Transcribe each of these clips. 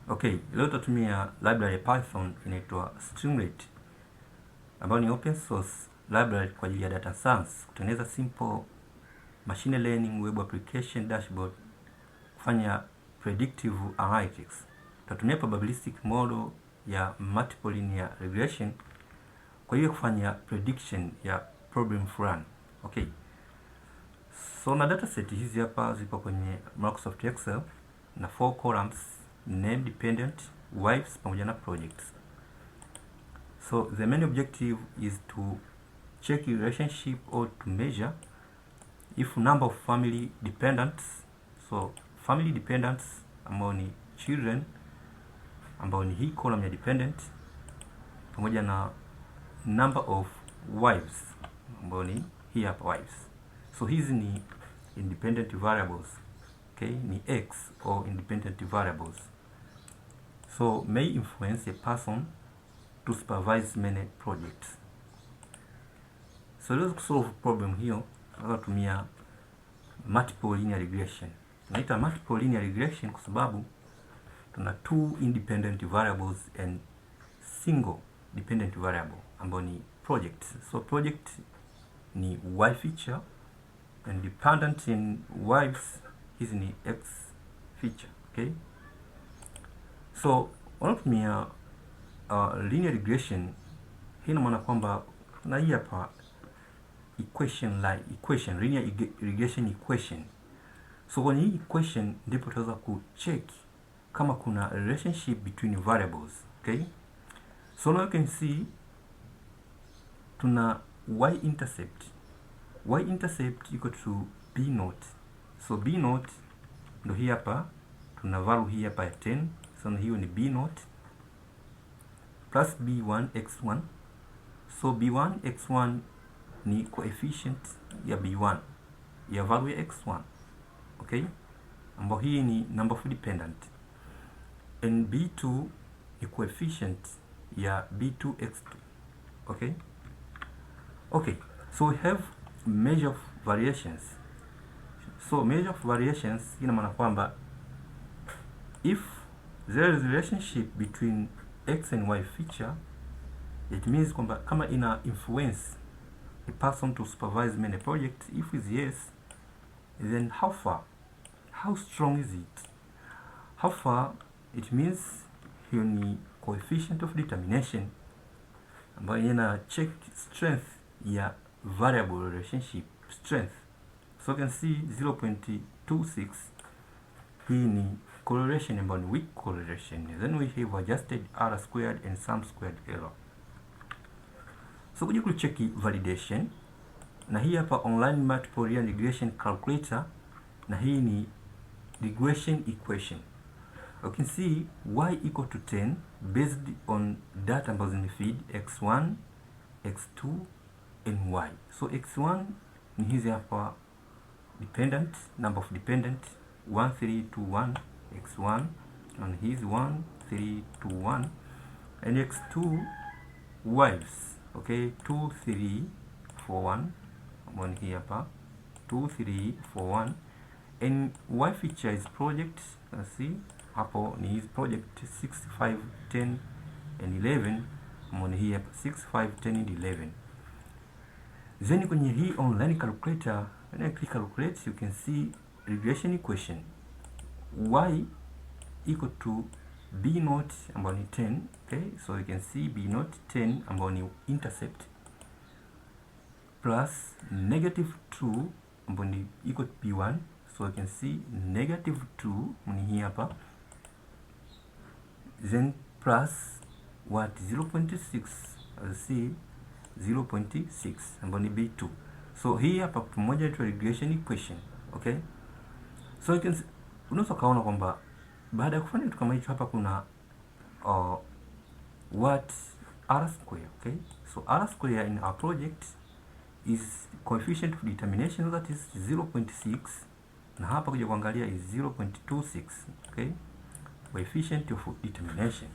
Okay, leo tutatumia library ya Python inaitwa Streamlit ambayo ni open source library kwa ajili ya data science, kutengeneza simple machine learning web application dashboard, kufanya predictive analytics. Tutatumia probabilistic model ya multiple linear regression kwa hiyo kufanya prediction ya problem fulani. Okay. So na dataset hizi hapa zipo kwenye Microsoft Excel na 4 columns: name, dependent, wives pamoja na projects. So the main objective is to check relationship or to measure if number of family dependents, so family dependents ambao ni children, ambao ni hii column ya dependent, pamoja na number of wives ambao ni hii hapa wives. So hizi ni independent variables, okay, ni x or independent variables, so may influence a person to supervise many projects. So let's solve problem hiyo. Tunatumia multiple linear regression. Tunaita multiple linear regression kwa sababu tuna two independent variables and single dependent variable ambao ni project. So project ni y feature and dependent in wives hizi ni x feature, okay? So wanatumia linear regression. Hii ina maana kwamba na hii hapa equation linear regression equation. So kwenye hii equation ndipo tutaweza kucheck kama kuna relationship between variables, okay? So now you can see tuna y-intercept equal to b0. So b0 ndo hii hapa, tuna value hii hapa ya 10. So hiyo ni b0 plus b1 x1. So b1 x1 ni coefficient ya b1 ya value ya x1, okay, ambao hii ni number of dependent, and b2 ni coefficient ya b2 x2, okay. So we have measure of variations. So measure of variations ina maana kwamba if there is a relationship between x and y feature, it means kwamba kama ina influence a person to supervise many projects. If is yes, then how far, how strong is it? How far, it means hiyo ni coefficient of determination ambayo ina check strength ya variable relationship strength. So you can see 0.26, hii ni correlation ambayo ni weak correlation. Then we have adjusted r squared and sum squared error. So kuja kucheki validation, na hii hapa online multiple linear regression calculator, na hii ni regression equation. You can see y equal to 10 based on data ambazo zimefeed x1, x2 and y. So x1 ni hizi hapa dependent, number of dependent 1 3 2 1 x1, and his 1 3 2 1, and x2 wives, okay, 2 3 4 1, one here hapa 2 3 4 1, and y feature is project. Let's see hapo ni his project 6 5 10 and 11, one here hapa 6 5 10 and 11. Then kwenye hii online calculator, when I click calculate, you can see regression equation y equal to b0 ambayo ni 10, okay. So you can see b0 10 ambayo ni intercept plus negative 2 ambayo ni equal to b1. So you can see negative 2 ni hii hapa, then plus what 0.6, see 0.6 ambayo ni b2. So hii hapa pamoja tu regression equation, okay. So you can, unaweza kaona kwamba baada ya kufanya kitu kama hicho hapa kuna what r square, okay. So r square in our project is coefficient of determination, that is 0.6, na hapa kuja kuangalia is 0.26, okay, coefficient of determination.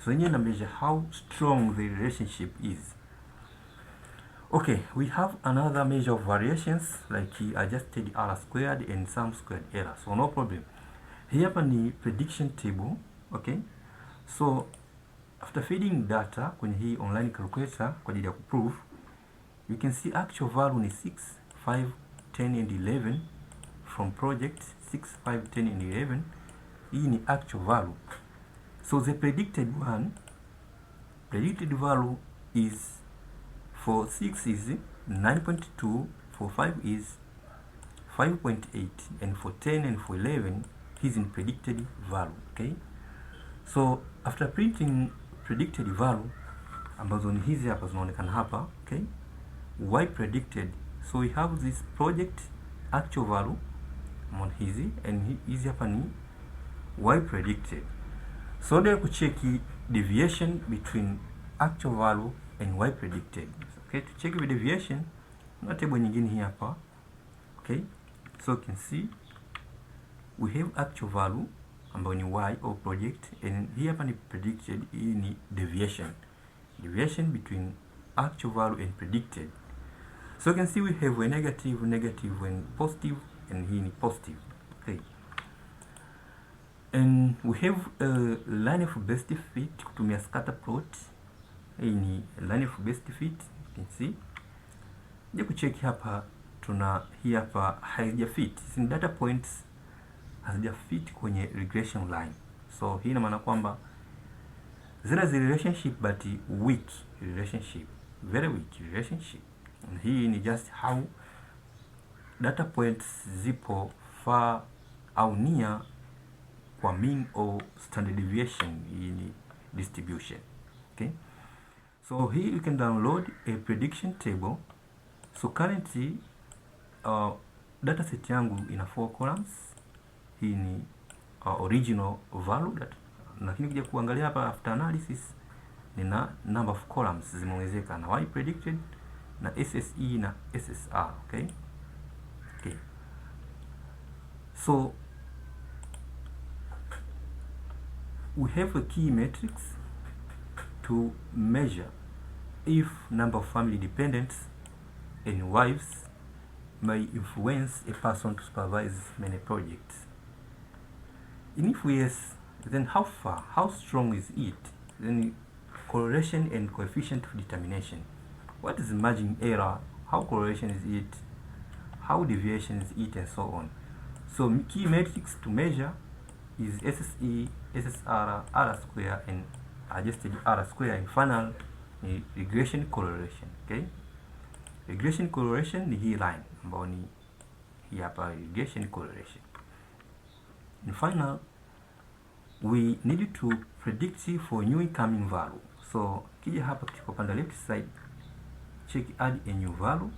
So yenyewe na measure how strong the relationship is. Okay, we have another measure of variations like adjusted r squared and sum squared error. So no problem. Hii hapa ni prediction table Okay, so after feeding data kwenye hii online calculator kwa ajili ya kuprove, you can see actual value ni 6, 5, 10 and 11 from project 6, 5, 10 and 11. Hii ni actual value. So the predicted value is for 6 is 9.2, for 5 is 5.8, and for 10 and for 11 is in predicted value. Okay, so after printing predicted value ambazo ni hizi hapa zinaonekana hapa. Okay, y predicted, so we have this project actual value on hizi, and hizi hapa ni y predicted. So ndio kucheki deviation between actual value and y predicted. Okay, to check the deviation na table nyingine hii hapa. Okay, so you can see we have actual value ambayo ni y or project, and hii hapa ni predicted. Hii ni deviation between actual value and predicted. So you can see we have a negative and positive, and hii ni positive. Okay, and we have a line of best fit kutumia scatter plot. Hii ni line of best fit, you can see. Je, kucheki hapa tuna hii hapa haija fit, sin data points hazija fit kwenye regression line. So hii ina maana kwamba there is a relationship but weak relationship, very weak relationship. And hii ni just how data points zipo far au near kwa mean or standard deviation in distribution. Okay, so here you can download a prediction table. So currently data set yangu ina 4 columns. Hii ni original value data, lakini kuja kuangalia hapa after analysis nina number of columns zimeongezeka na y predicted na SSE na SSR. Okay, okay, so we have a key matrix to measure if number of family dependents and wives may influence a person to supervise many projects. And if yes, then how far, how strong is it? Then correlation and coefficient of determination. What is the margin error? How correlation is it? How deviation is it, and so on. So key metrics to measure is SSE, SSR, R square, and adjusted R square, and final regression correlation. Okay, regression correlation ni hii line ambayo ni hii hapa, regression correlation. And final, we need to predict for new incoming value. So kija hapa katika upande left side, check add a new value.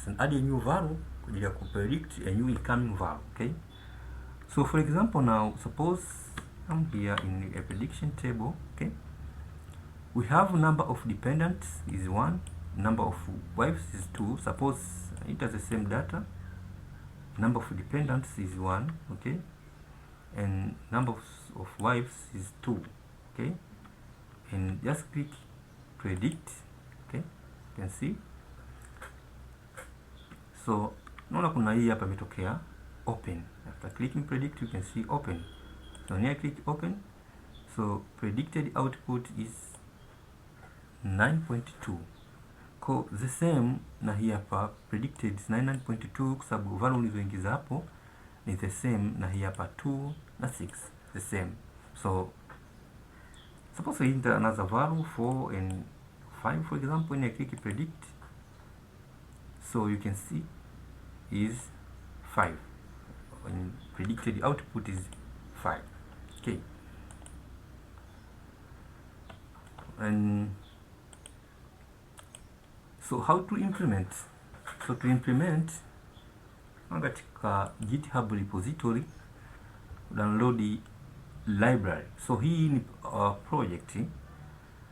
So add a new value kwa ajili ya kupredict a new incoming value. Okay, so for example now, suppose I'm here in a prediction table. Okay, we have number of dependents is 1, number of wives is 2. Suppose it has the same data, number of dependents is 1. Okay, and number of wives is 2. Okay, and just click predict. Okay, you can see, so naona kuna hii hapa imetokea open. After clicking predict, you can see open. So near click open, so predicted output is 9.2. Ko the same na hii hapa predicted 99.2 kwa sababu value ulizoingiza hapo ni the same na hii hapa 2 na 6 the same. So suppose I enter another value 4 and 5 for example, when I click predict, so you can see is 5. When predicted output is 5. Okay, and so how to implement? So to implement, katika GitHub repository download the library. So hii ni project,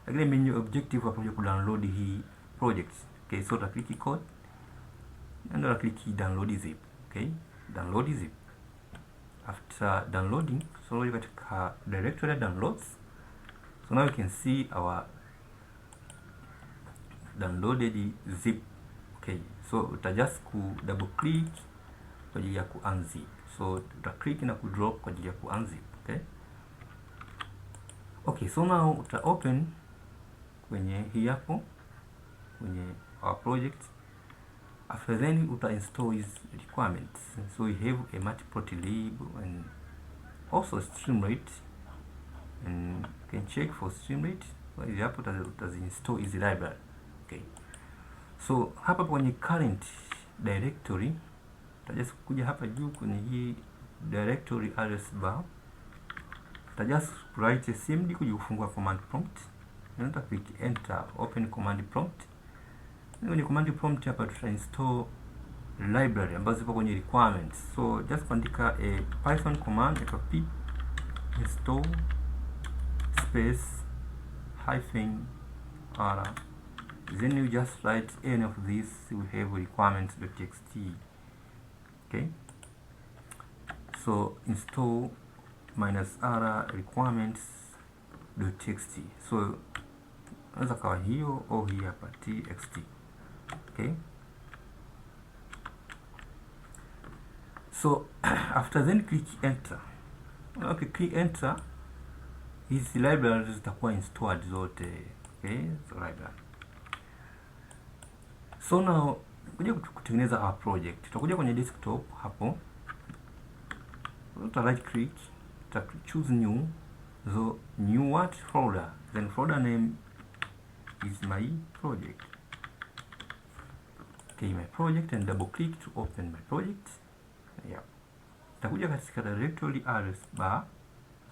lakini menu objective hapo ku download hii project. Okay, so ta click code and ta click download zip. Okay, download zip. After downloading, so you katika directory downloads. So now you can see our downloaded zip. Okay, so uta just ku double click kwa ajili ya ku unzip. So uta click na ku drop kwa ajili ya ku unzip. Okay, Okay, so now uta open kwenye hii hapo kwenye our project. After then uta install his requirements. So we have a matplotlib and also Streamlit, and you can check for Streamlit. Kwa hiyo hapo utazinstall hizi library. Okay, so hapa kwenye current directory utajust kuja hapa juu kwenye hii directory address bar, utajust write cmd kuja kufungua command prompt, na uta click enter, open command prompt. Kwenye command prompt hapa tuta install library ambazo zipo kwenye requirements. So just kuandika a python command p install space -r, then you just write any of these. We have requirements.txt. Okay, so install -r requirements.txt. so unaweza kawa hiyo au hii hapa txt. Okay, so after then click enter. Okay, click enter, hizi libraries zitakuwa installed zote. Okay, so library. So now kuja kutengeneza our project, tutakuja kwenye desktop hapo, uta right click, uta choose new, so new what folder, then folder name is my project. Okay, my project, and double click to open my project. Yeah, utakuja katika directory address bar,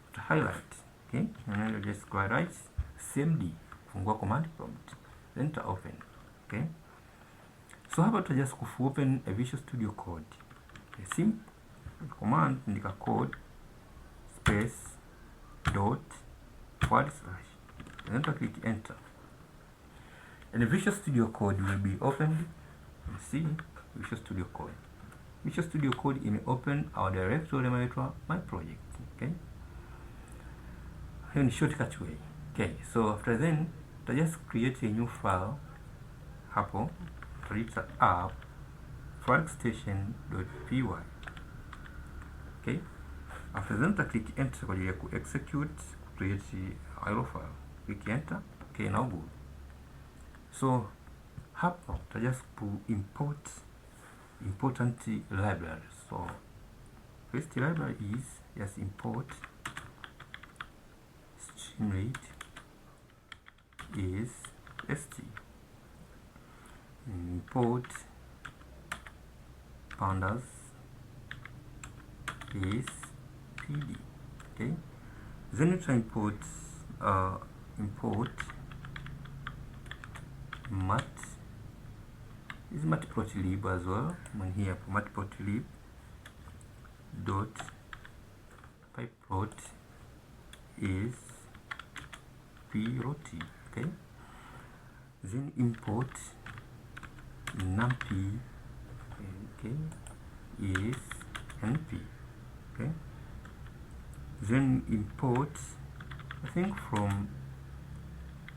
uta highlight. Okay, and then just go right cmd, fungua command prompt, then uta open. Okay, so hapa tuta just open a Visual Studio Code. Okay, simple command, andika code space dot / and then click enter, and the Visual Studio Code will be opened. You see Visual Studio Code. Visual Studio Code ime open our directory inaitwa my project. Okay, hiyo ni shortcut way. Okay, so after then tuta just create a new file hapo, tuta app workstation.py. Okay, after then tuta click enter kwa ajili ya ku execute, create IO file. Click enter. Okay, now good. So hapa tuta just import important libraries. So first library is just import Streamlit is st, import pandas is pd. Okay, then you try import mat is matplotlib as well. And here matplotlib dot pyplot is plot. Okay, then import numpy, okay, is np. Okay, then import, I think from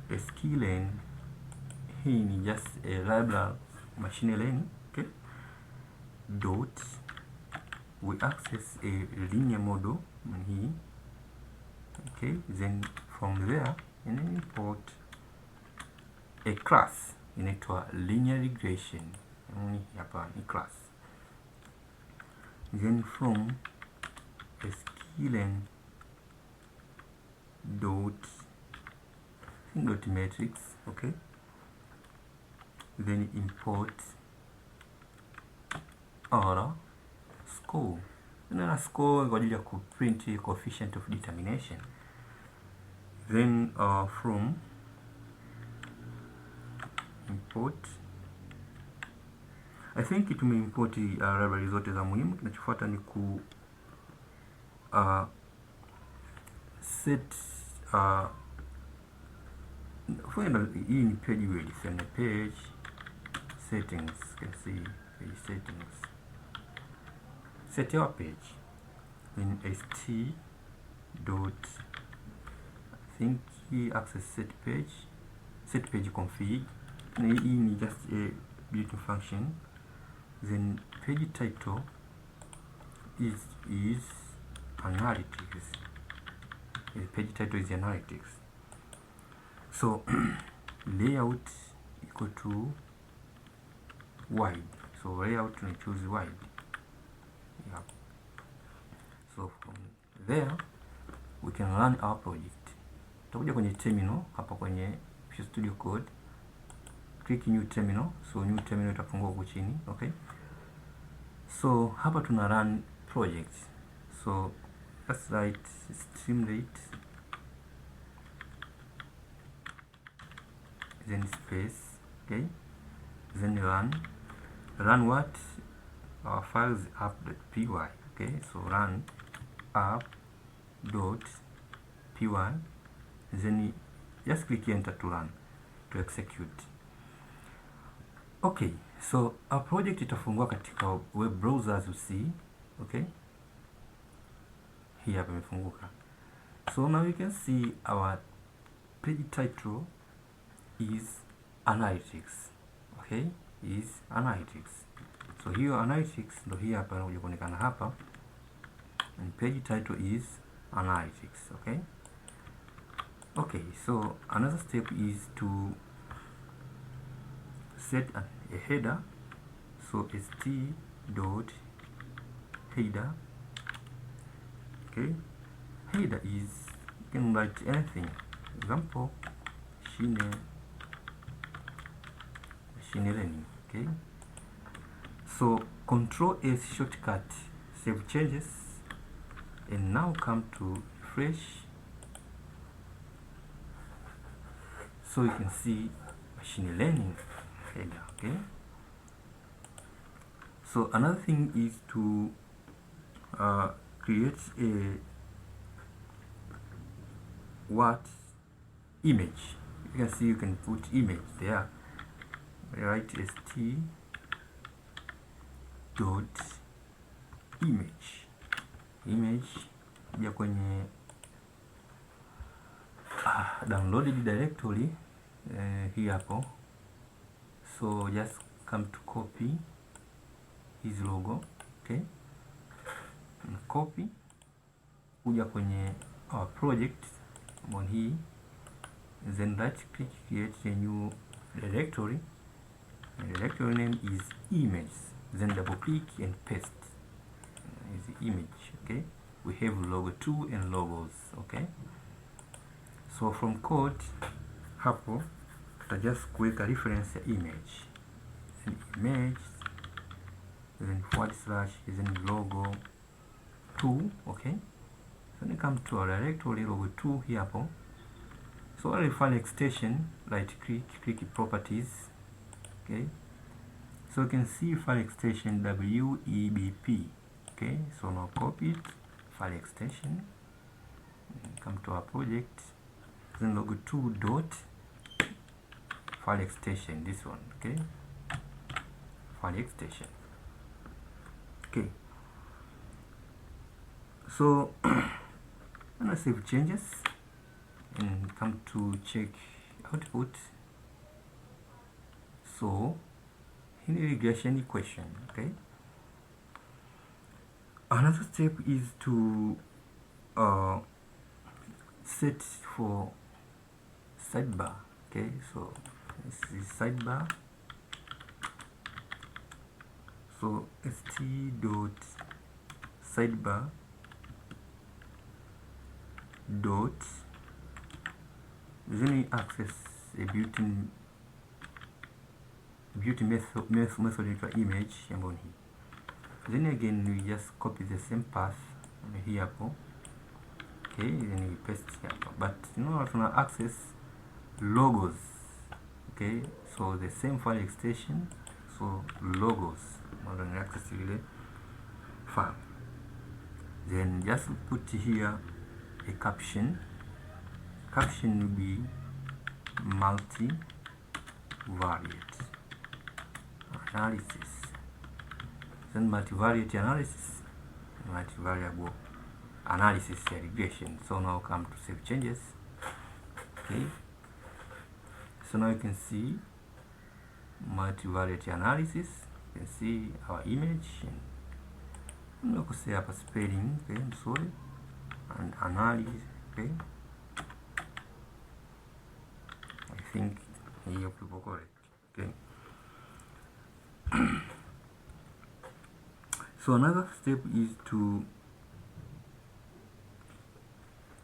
sklearn, hii ni just a library machine learning. Okay, dot we access a linear model here. Okay, then from there and then import a class inaitwa linear regression. Hapa ni class. Then from sklearn dot matrix. Okay, then import r score, na score kwa ajili ya kuprint coefficient of determination. Then from import, I think tumeimport library zote za muhimu. Kinachofuata ni ku set hii ni page will send page settings. You can see page settings, set your page in st dot, I think access set page config, na hii ni just a built-in function. Then page title is analytics. The page title is analytics. So layout equal to wide. So layout we choose wide. Yeah. So from there we can run our project. Tutakuja kwenye terminal hapa kwenye Visual Studio Code. Click new terminal. So new terminal itafungua huko chini, okay? So hapa tuna run project. So let's write Streamlit then space, okay? Then run what? Our files app.py, okay? So run app.py, then just click enter to run, to execute. Okay, so our project itafungua katika web browser as you see, okay? Here hapa imefunguka. So now you can see our page title is analytics, okay? Is analytics. So hiyo analytics ndo hii hapa inakuja kuonekana hapa, and page title is analytics, okay? Okay, so another step is to set a header. So st.header, okay? Header is, you can write anything, example machine learning, okay? So Control S shortcut, save changes, and now come to refresh. So you can see machine learning header, okay? So another thing is to create a image. You can see you can put image there. Write st.image ya kwenye downloaded directory hii hapo. So just come to copy his logo, okay? And copy kuja kwenye our project on hii, then right click, create a new directory. The directory name is image, then double click and paste is the image, okay? We have logo 2 and logos, okay? So from code hapo tuta just kuweka reference ya image, then image, then / then logo 2, okay? So we come to our directory logo 2 here hapo. So our file extension, right click properties, okay? So you can see file extension WEBP, okay? So now copy it, file extension, come to our project, then logo 2 dot file extension, this one, okay? File extension, okay? So I'm gonna save changes and come to check output. So in the regression equation, okay? Another step is to set for sidebar, okay? So this is sidebar. So st.sidebar dot, then we access a built-in method into image ambayo hii. Then again we just copy the same path here hapo, okay? Then we paste here, but you know tuna access logos, okay? So the same file extension, so logos when we access ile file, then just put here a caption. Caption will be multivariate analysis, then multivariate analysis, multivariable analysis ya regression. So now come to save changes, okay? So now you can see multivariate analysis. You can see our image, and I'm going to say up a spelling, okay? I'm sorry, and Okay, I think hiyo people correct. Okay. So another step is to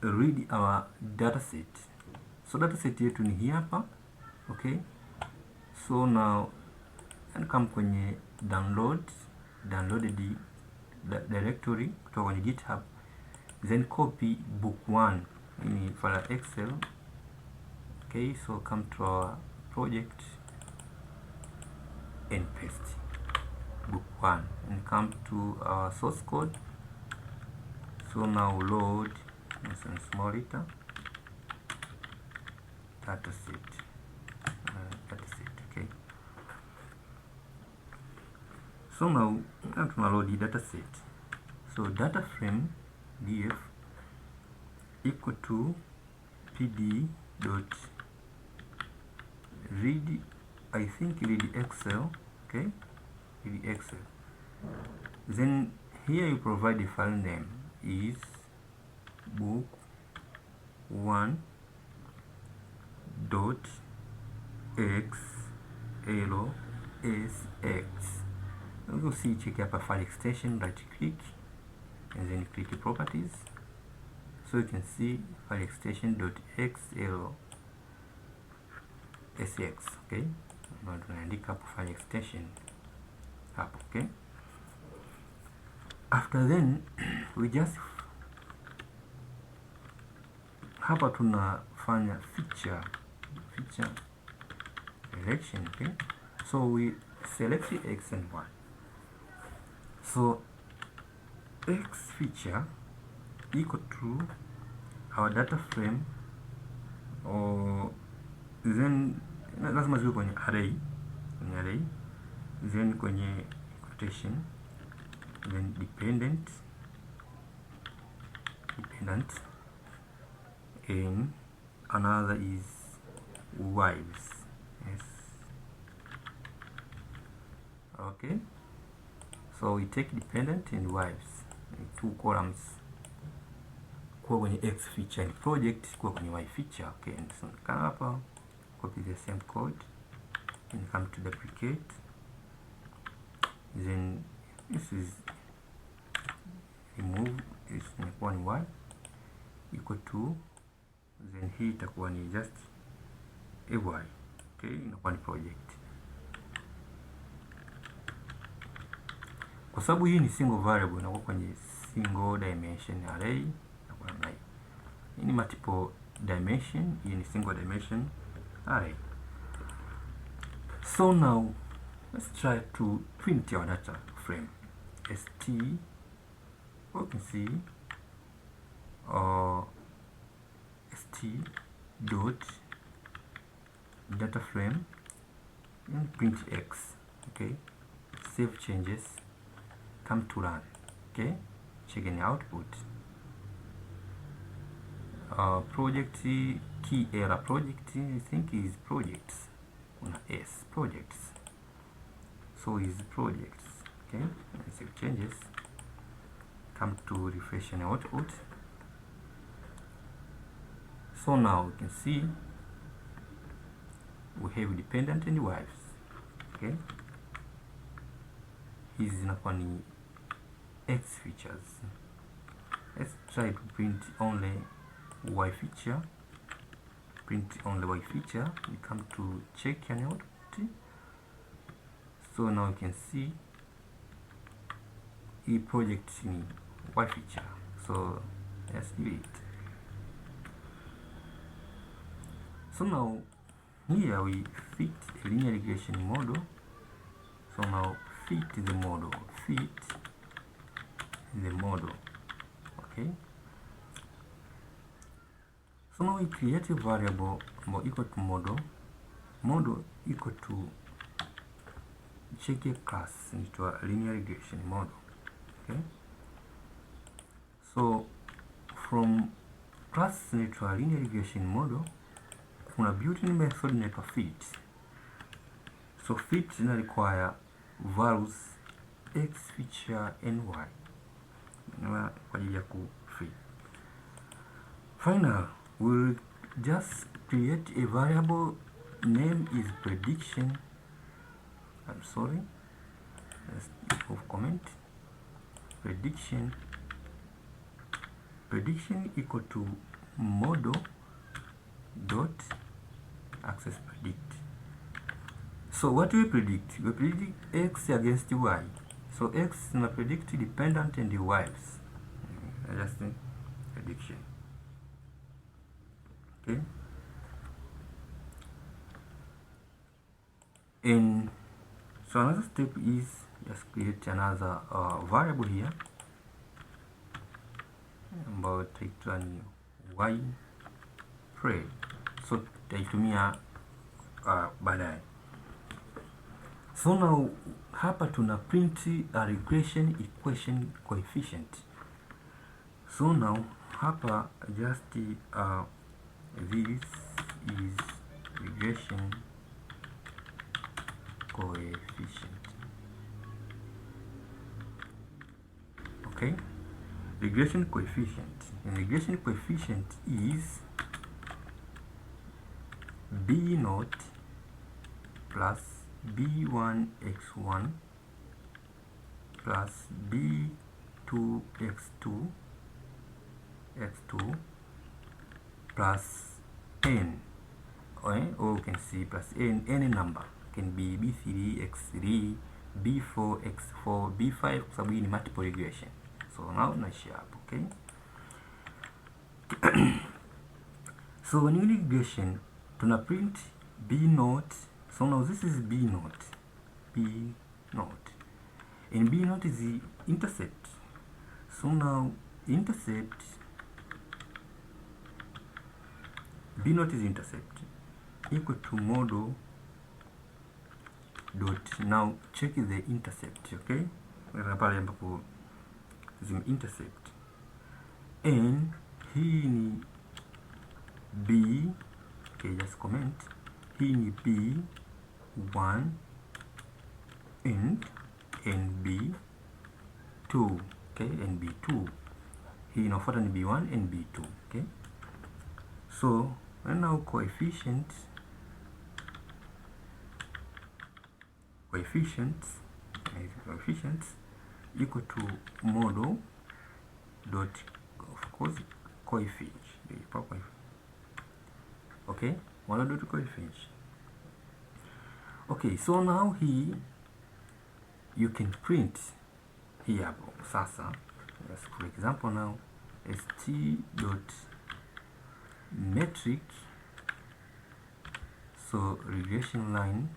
read our dataset. So dataset yetu ni hii hapa. Okay, so now and come kwenye download the directory kutoka kwenye GitHub, then copy book 1 in file Excel. Okay, so come to our project and paste book 1 and come to our source code. So now load some small letter dataset. Okay, so now tuna load the dataset. So data frame df equal to pd dot read, I think read Excel. Okay, read Excel. Then here you provide the file name is book 1 dot xlsx. You see, check up a file extension, right click and then click the properties. So you can see file extension .xlsx. Okay, now tunaandika hapo file extension hapo. Okay, after then we just hapa tunafanya feature selection. Okay, so we select the x and y. So x feature equal to our data frame, or then lazima ziwe kwenye array, then kwenye quotation, then dependent and another is wives. Yes, okay, so we take dependent and wives in 2 columns kwa kwenye x feature and project kwa kwenye y feature. Okay, and so come hapa, copy the same code and come to duplicate, then this is remove, this inakuwa ni y equal to, then hii itakuwa ni just ay. Okay, inakuwa ni project. Kwa sababu hii ni single variable, inakuwa kwenye single dimension array. Hii ni multiple dimension, hii ni single dimension array. So now let's try to print our data frame. st, you can see st dot data frame and print x. Okay, save changes, come to run. Okay, check in the output. Project key error, project I think is projects, una s, projects, so is projects. Okay, and save changes, come to refresh and output. So now you can see we have dependent and wives. Okay, hizi zinakuwa ni x features. Let's try to print only y feature. Print only y feature. We come to check and output. So now you can see e project in y feature. So let's do it. So now here we fit a linear regression model. So now fit the model. Okay, so now we create a variable equal to model equal to check a class into a linear regression model. Okay, so from class into a linear regression model kuna built-in method inaitwa fit. So fit ina require values x feature and y kwa ajili ya ku fit. Final, we'll just create a variable name is prediction. I'm sorry, let's move comment. Prediction equal to model dot access predict. So what we predict? We predict x against y. So x is predict dependent and y's. Just prediction. Okay. And so another step is just create another variable here ambayo taitwa ni y pray. So taitumia baadaye. So now hapa tuna print a regression equation coefficient. So now hapa just this is regression coefficient. Okay, regression coefficient. And regression coefficient is b0 plus b1x1 plus b2x2 plus n, or you can see plus n, any number can be b3 x3 b4 x4 b5 kwa sababu hii ni multiple regression. So now naishia hapo. Okay. So when you regression tuna print b0. So now this is b0, and b0 is the intercept. So now intercept, b0 is intercept equal to model dot, now check the intercept. Okay, pale ambapo zime intercept, and hii ni b. Okay, just comment, hii ni b1 and b2. Okay, and b2 hii inafuata ni b1 and b2. Okay, so and now coefficients equal to model dot, of course, coefficient. Okay, model dot coefficient. Okay, so now here you can print here sasa. Yes, for example now st dot metric, so regression line,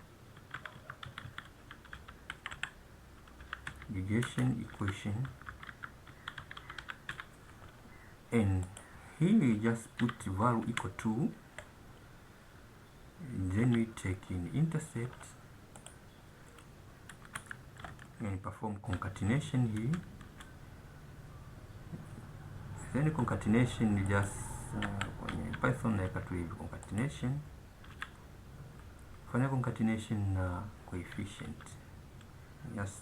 regression equation, and here we just put value equal to, and then we take in intercept and perform concatenation here. Then concatenation is just kwenye Python naika tu hivi concatenation, fanya concatenation na coefficient, just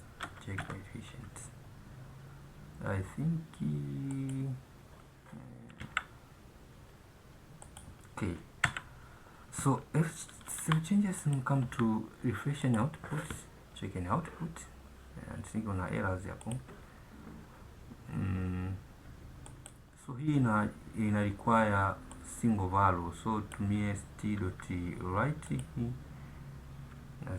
check coefficient. I think okay. So if some changes come to refresh an output, check an output, and see kuna errors hapo. So hii ina require single value, so tumie st.write hii na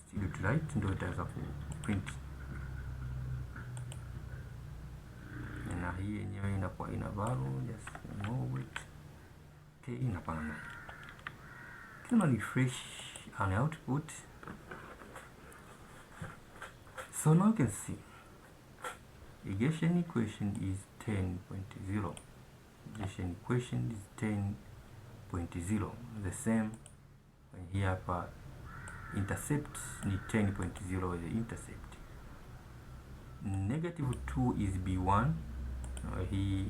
st.write ndio itaweza ku print, na hii yenyewe inakuwa ina value, just remove it. Okay, inapana. Can refresh an output. So now you can see regression equation is 10.0. Regression equation is 10.0. The same when here hapa intercept ni 10.0 the intercept. Negative 2 is b1. Here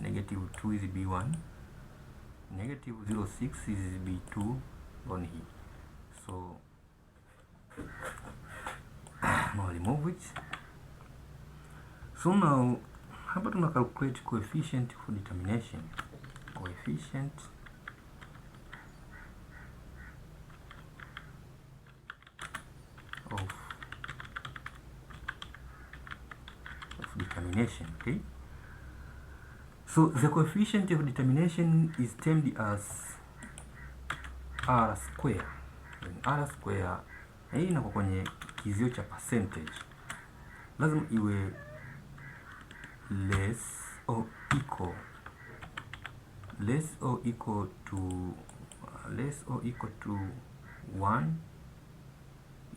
negative 2 is b1. Negative 0.6 is b2 on here. So now remove it. So now hapa tuna calculate coefficient for determination. Coefficient of determination. Okay, so the coefficient of determination is termed as r square. R square hii inakuwa kwenye kizio cha percentage, lazima iwe less or equal to 1,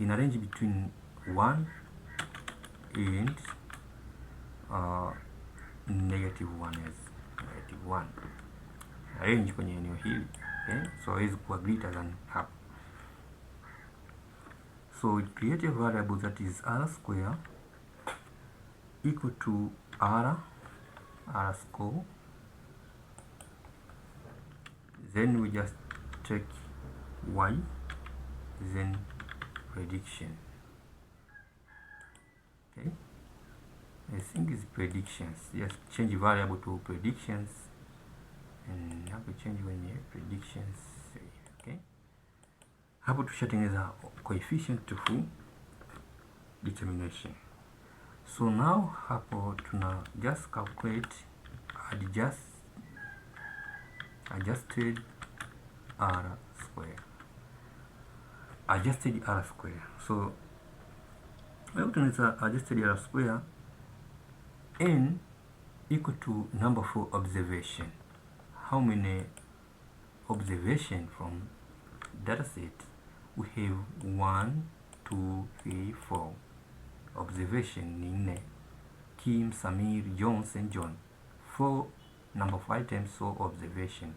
in a range between 1 and -1, range kwenye eneo hili. Okay, so haiwezi kuwa greater than half. So it create a variable that is r square equal to r score. Then we just take y, then prediction. Okay, I think it's predictions. Just change variable to predictions and hapo change kwenye predictions. Okay, hapo tushatengeneza coefficient of determination. So now hapo tuna just calculate adjusted r square. So now tunaweza adjusted r square, n equal to number for observation. How many observation from data set? We have 1, 2, 3, 4 observation ni 4. Kim, Samir, Jones and John. 4 number of items, so observation.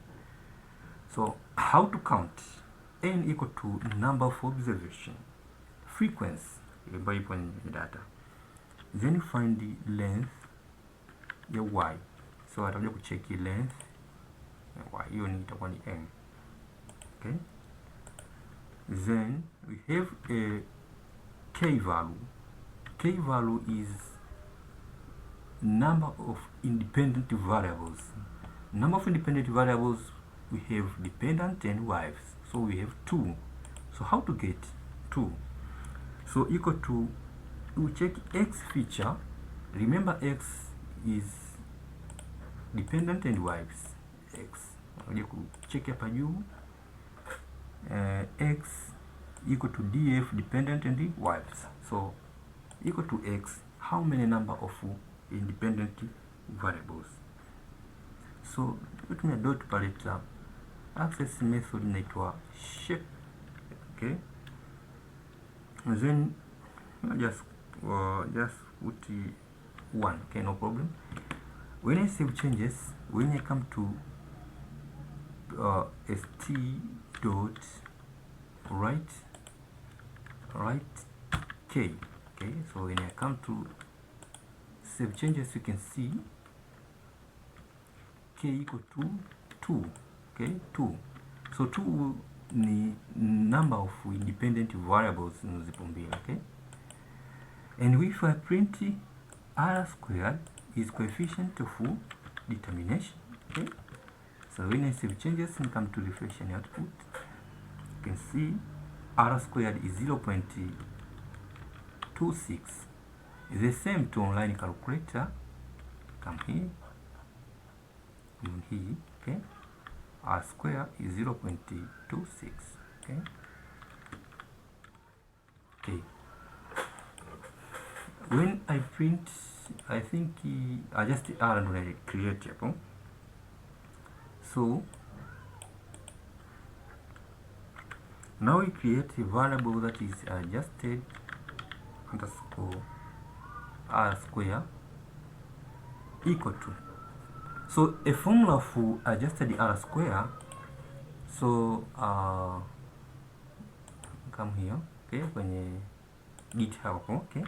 So how to count? N equal to number of observation, frequency by data, then find the length ya y. So atakuja kucheck length ya y, hiyo ni itakuwa ni m. Okay, then we have a k value. K value is number of independent variables. Number of independent variables, we have dependent and wives, so we have 2. So how to get 2? So equal to, we check x feature. Remember x is dependent and wives. X check hapa juu, x equal to df dependent and the wives. So equal to x, how many number of independent variables? So tutumia dot palette access method inaitwa shape. Okay, and then just put 1. Okay, no problem. When I save changes, when I come to st dot write k. Okay, so when I come to save changes, you can see k equal to 2. Okay, 2. So 2 ni number of independent variables zipo mbili. Okay, and if I print r squared is coefficient of determination. Okay, so when I save changes and come to reflection output, you can see r squared is 0.26. The same to online calculator. Come here, and here. Okay, r square is 0.26. Okay, okay. When I print, I think I just r and I create hapo. So now we create a variable that is adjusted underscore r square equal to. So a formula for adjusted r square. So come here. Okay, kwenye GitHub. Okay,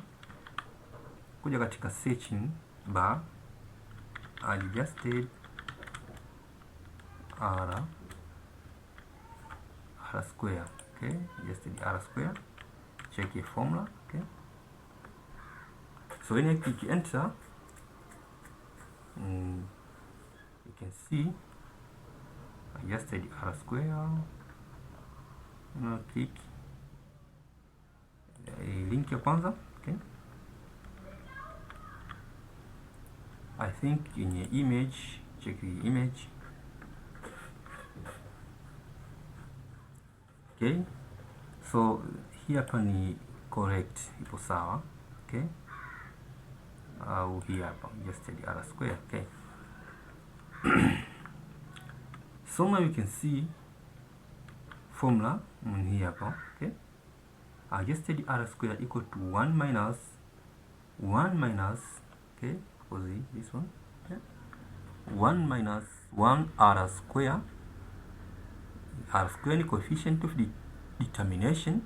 kuja katika searching bar, adjusted r square. Okay, adjusted r square, check your formula. Okay, so when I click enter, can see adjusted r square. Click link ya kwanza. Okay, I think in your image, check the image. Okay, so hii hapa ni correct, ipo sawa. Okay, au hii hapa adjusted r square. Okay, so now you can see formula here hapa. Okay, adjusted r square equal to 1 minus okay, for this one. Okay, 1 minus 1 r square. R square ni coefficient of the determination,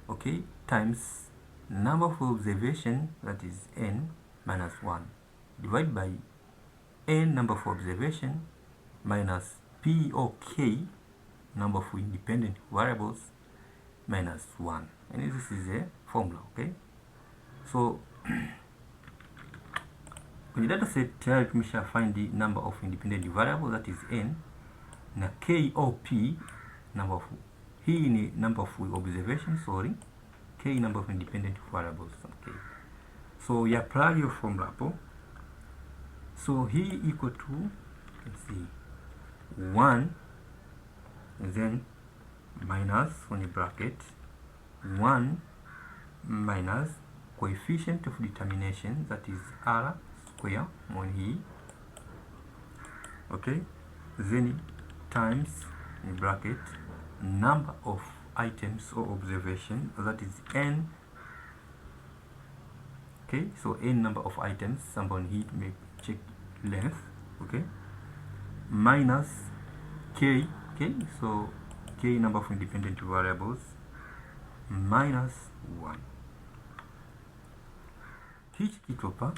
okay, times number of observation, that is n minus 1, divided by n number of observation minus p or k number of independent variables minus 1. And this is a formula. Okay, so kwenye data set tayari tumesha find the number of independent variables, that is n, na k or p number of, hii ni number of observation, sorry, k number of independent variables. Okay, so you apply your formula hapo. So hii equal to, let's see, 1 then minus on the bracket 1 minus coefficient of determination, that is r square on here. Okay, then times in bracket number of items or observation, that is n. Okay, so n number of items, someone here may check length. Okay, minus k. Okay, so k number of independent variables minus 1. Hichi kitu hapa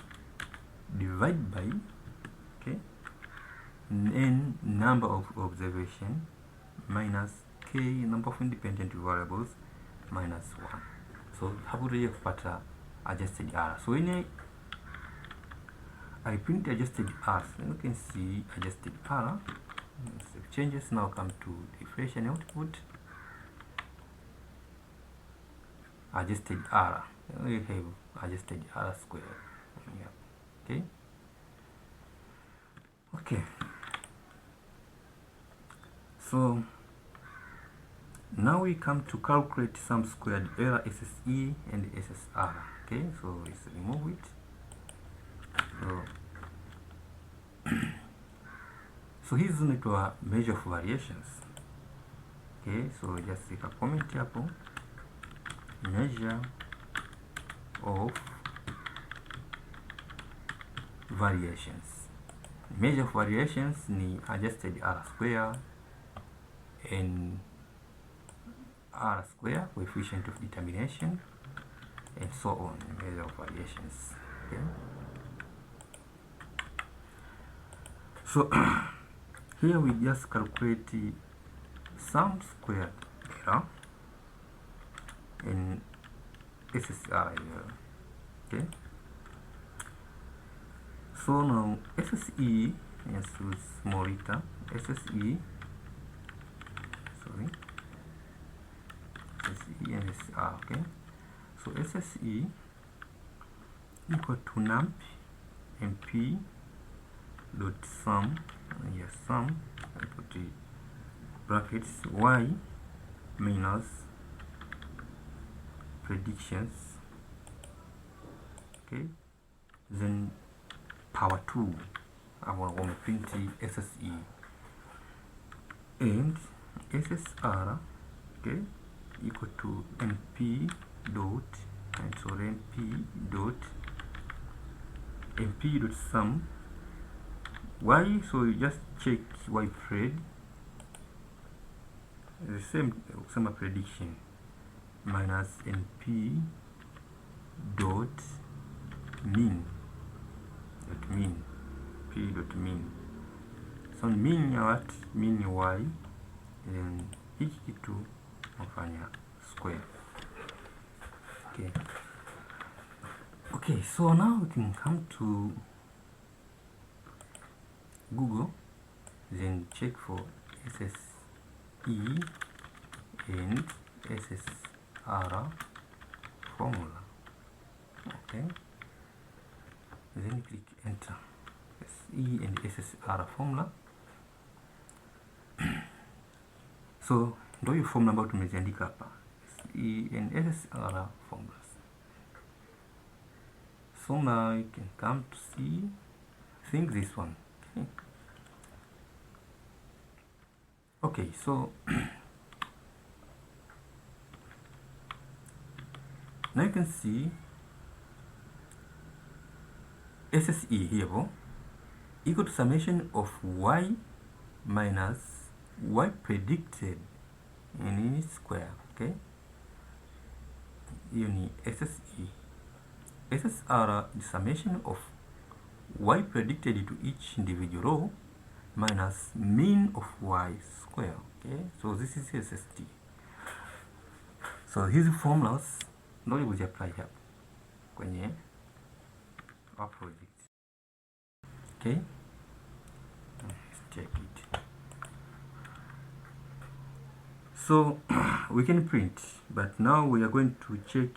divide by, okay, n number of observation minus k number of independent variables minus 1. So hapo tuje kupata adjusted r. So when I print adjusted r, so you can see adjusted r. Save changes. Now come to deflation output. Adjusted r. We have adjusted r square. Yeah. Okay. Okay. So now we come to calculate sum squared error SSE and SSR. Okay, so let's remove it. So hizi zinaitwa measure of variations. Okay, so just take a comment hapo, measure of variations. Measure of variations ni adjusted r square and r square, coefficient of determination, and so on. Measure of variations. Okay, so here we just calculate the sum squared error in SSR error. Okay, so now SSE, yes, with small letter, SSE, sorry, SSE and SSR. Okay, so SSE equal to num mp dot sum, yes, sum, I put the brackets y minus predictions, okay, then power 2. I want to print the SSE and SSR, okay, equal to mp dot, and so mp dot sum y, so you just check y pred, the same prediction, minus np dot mean, p dot mean. So mean ya what? Mean y, then hiki kitu nafanya square. Okay. Okay, so now we can come to Google, then check for SSE and SSR formula. Okay, then click enter. SE and SSR formula. So ndio hiyo formula ambayo tumeziandika hapa, SE and SSR formulas. So now you can come to see, I think this one. Okay, so now you can see SSE here equal to summation of y minus y predicted in square. Okay, hiyo ni SSE. SSR the summation of y predicted to each individual row minus mean of y square. Okay, so this is SST. So hizi formulas ndio we apply hapa kwenye our project. Okay, let's check it. So we can print, but now we are going to check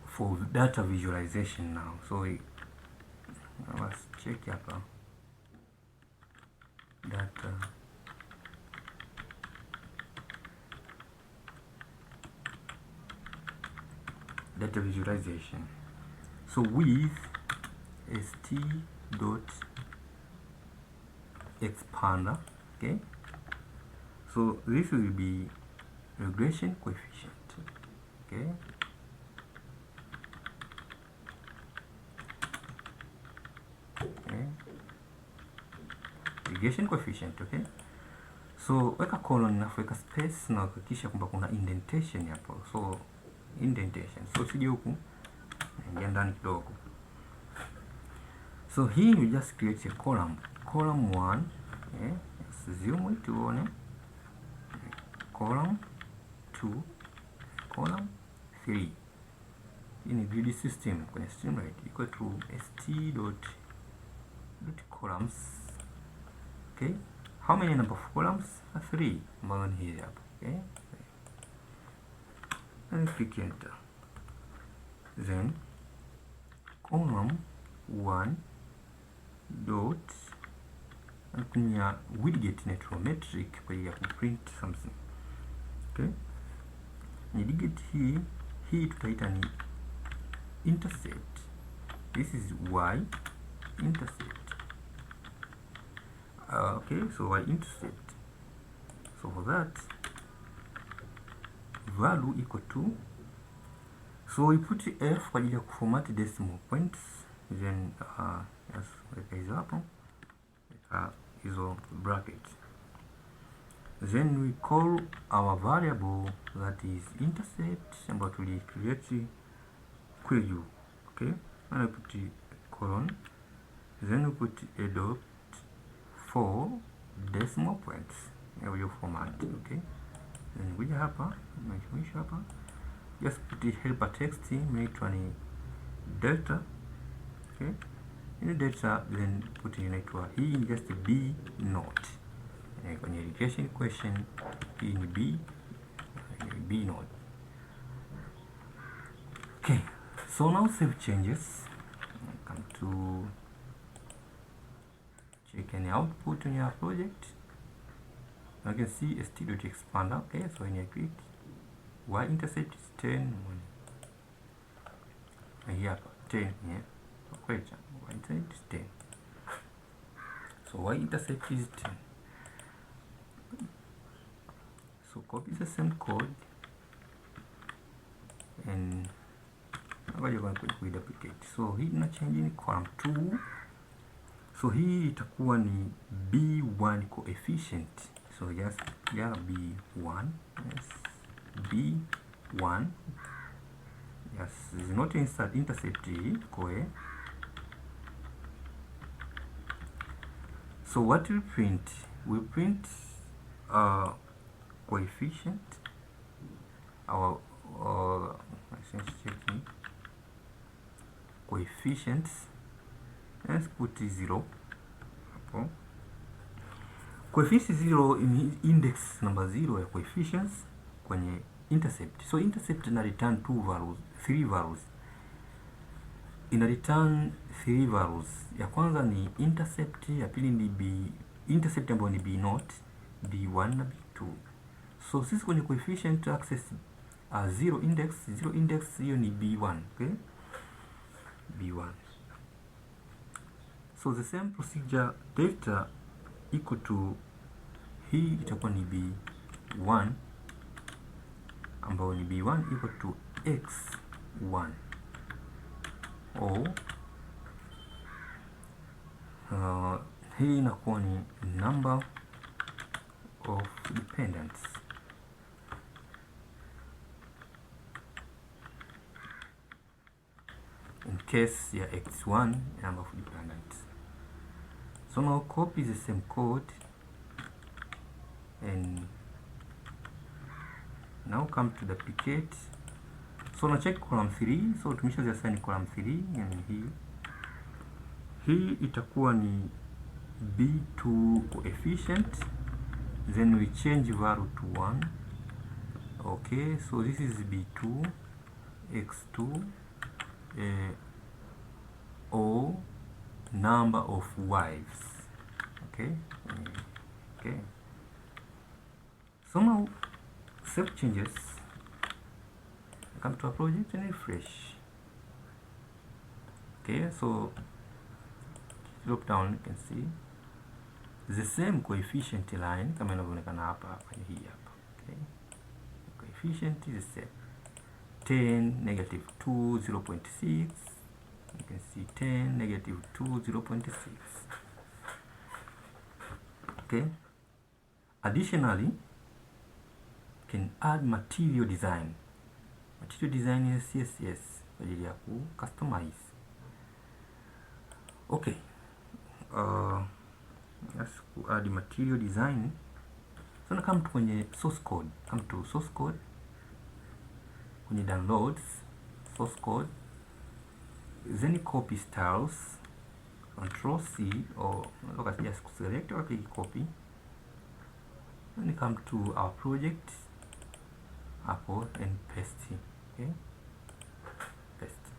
for data visualization now. So let's check hapa data visualization. So with st.expander, okay, so this will be regression coefficient. Okay, regression coefficient. Okay, so weka colon na weka space na hakikisha kwamba kuna indentation hapo. So indentation, so sije huku ingia ndani kidogo. So here we just create a column 1, zoom it tuone, column 2, column 3. In a grid system kwenye Streamlit equal to st.columns. Okay, how many number of columns? 3 ambayo ni hizi hapa. Okay, and click enter. Then column 1 dot anatumia widget metric kwa ajili ya kuprint something. Okay, ni widget hii tutaita ni intercept. This is y intercept. Okay, so y intercept. So for that value equal to, so we put f kwa ajili ya kuformat decimal points, then yes, weka hizo hapo, weka hizo bracket, then we call our variable that is intercept ambayo tuli create kule juu. Okay, and we put colon, then we put a dot for decimal points ya hiyo format. Okay, then kuja hapa nimejumuisha hapa, just put helper text inaitwa ni delta. Okay, in delta then put inaitwa hii ni just b note. Kwenye regression question hii ni b note. Okay, so now save changes. Come to check any output on your project. You can see st.expander. Okay, so when you click, y intercept is 10. Here 10, yeah. Okay, y intercept is 10. So y intercept is 10. So copy the same code and we're going to duplicate. So hii na change in column 2. So hii itakuwa ni b1 coefficient. So just b1, yes, b1, yes, is not insert intercept koe. So what we print? We print coefficient, our checking coefficients let's put 0 hapo. Coefficient 0 ni index number 0 ya coefficients kwenye intercept. So intercept ina return 3 values. Ina return 3 values. Ya kwanza ni intercept, ya pili ni intercept ambayo ni b0, b1 na b2. So sisi kwenye coefficient access zero index hiyo ni b1, okay? b1. So the same procedure, delta equal to hii itakuwa ni b1 ambayo ni b1 equal to x1 hii inakuwa ni number of dependents. In case ya x1 number of dependents. So now copy the same code and now come to duplicate. So na check column 3. So tumesha assign column 3, yani hii itakuwa ni b2 coefficient, then we change value to 1. Okay, so this is b2 x2 or number of wives. Okay, okay. So now save changes, come to our project and refresh. Okay, so look down, you can see the same coefficient line kama inavyoonekana hapa hii hapa. Okay, coefficient is the same, 10, -2, 0.6. You can see 10, -2, 0.6. Okay, additionally you can add material design. Material design is CSS kwa ajili ya ku customize. Okay, let's add material design. So na come to kwenye source code, come to source code, kwenye downloads, source code, then copy styles, Control C, or look at just select or click copy. Then come to our project, upload and paste. Okay, paste.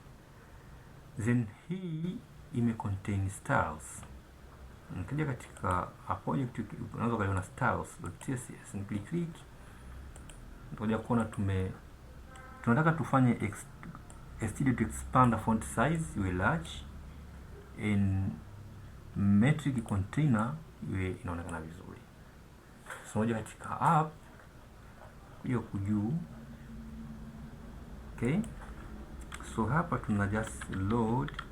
Then hii ime contain styles. Nikija katika project unaweza kuona styles.css, ni click ndio kuona tunataka tufanye std to expand the font size iwe large and metric container iwe inaonekana vizuri. So moja katika app hiyo kujuu. Okay, so hapa tuna just load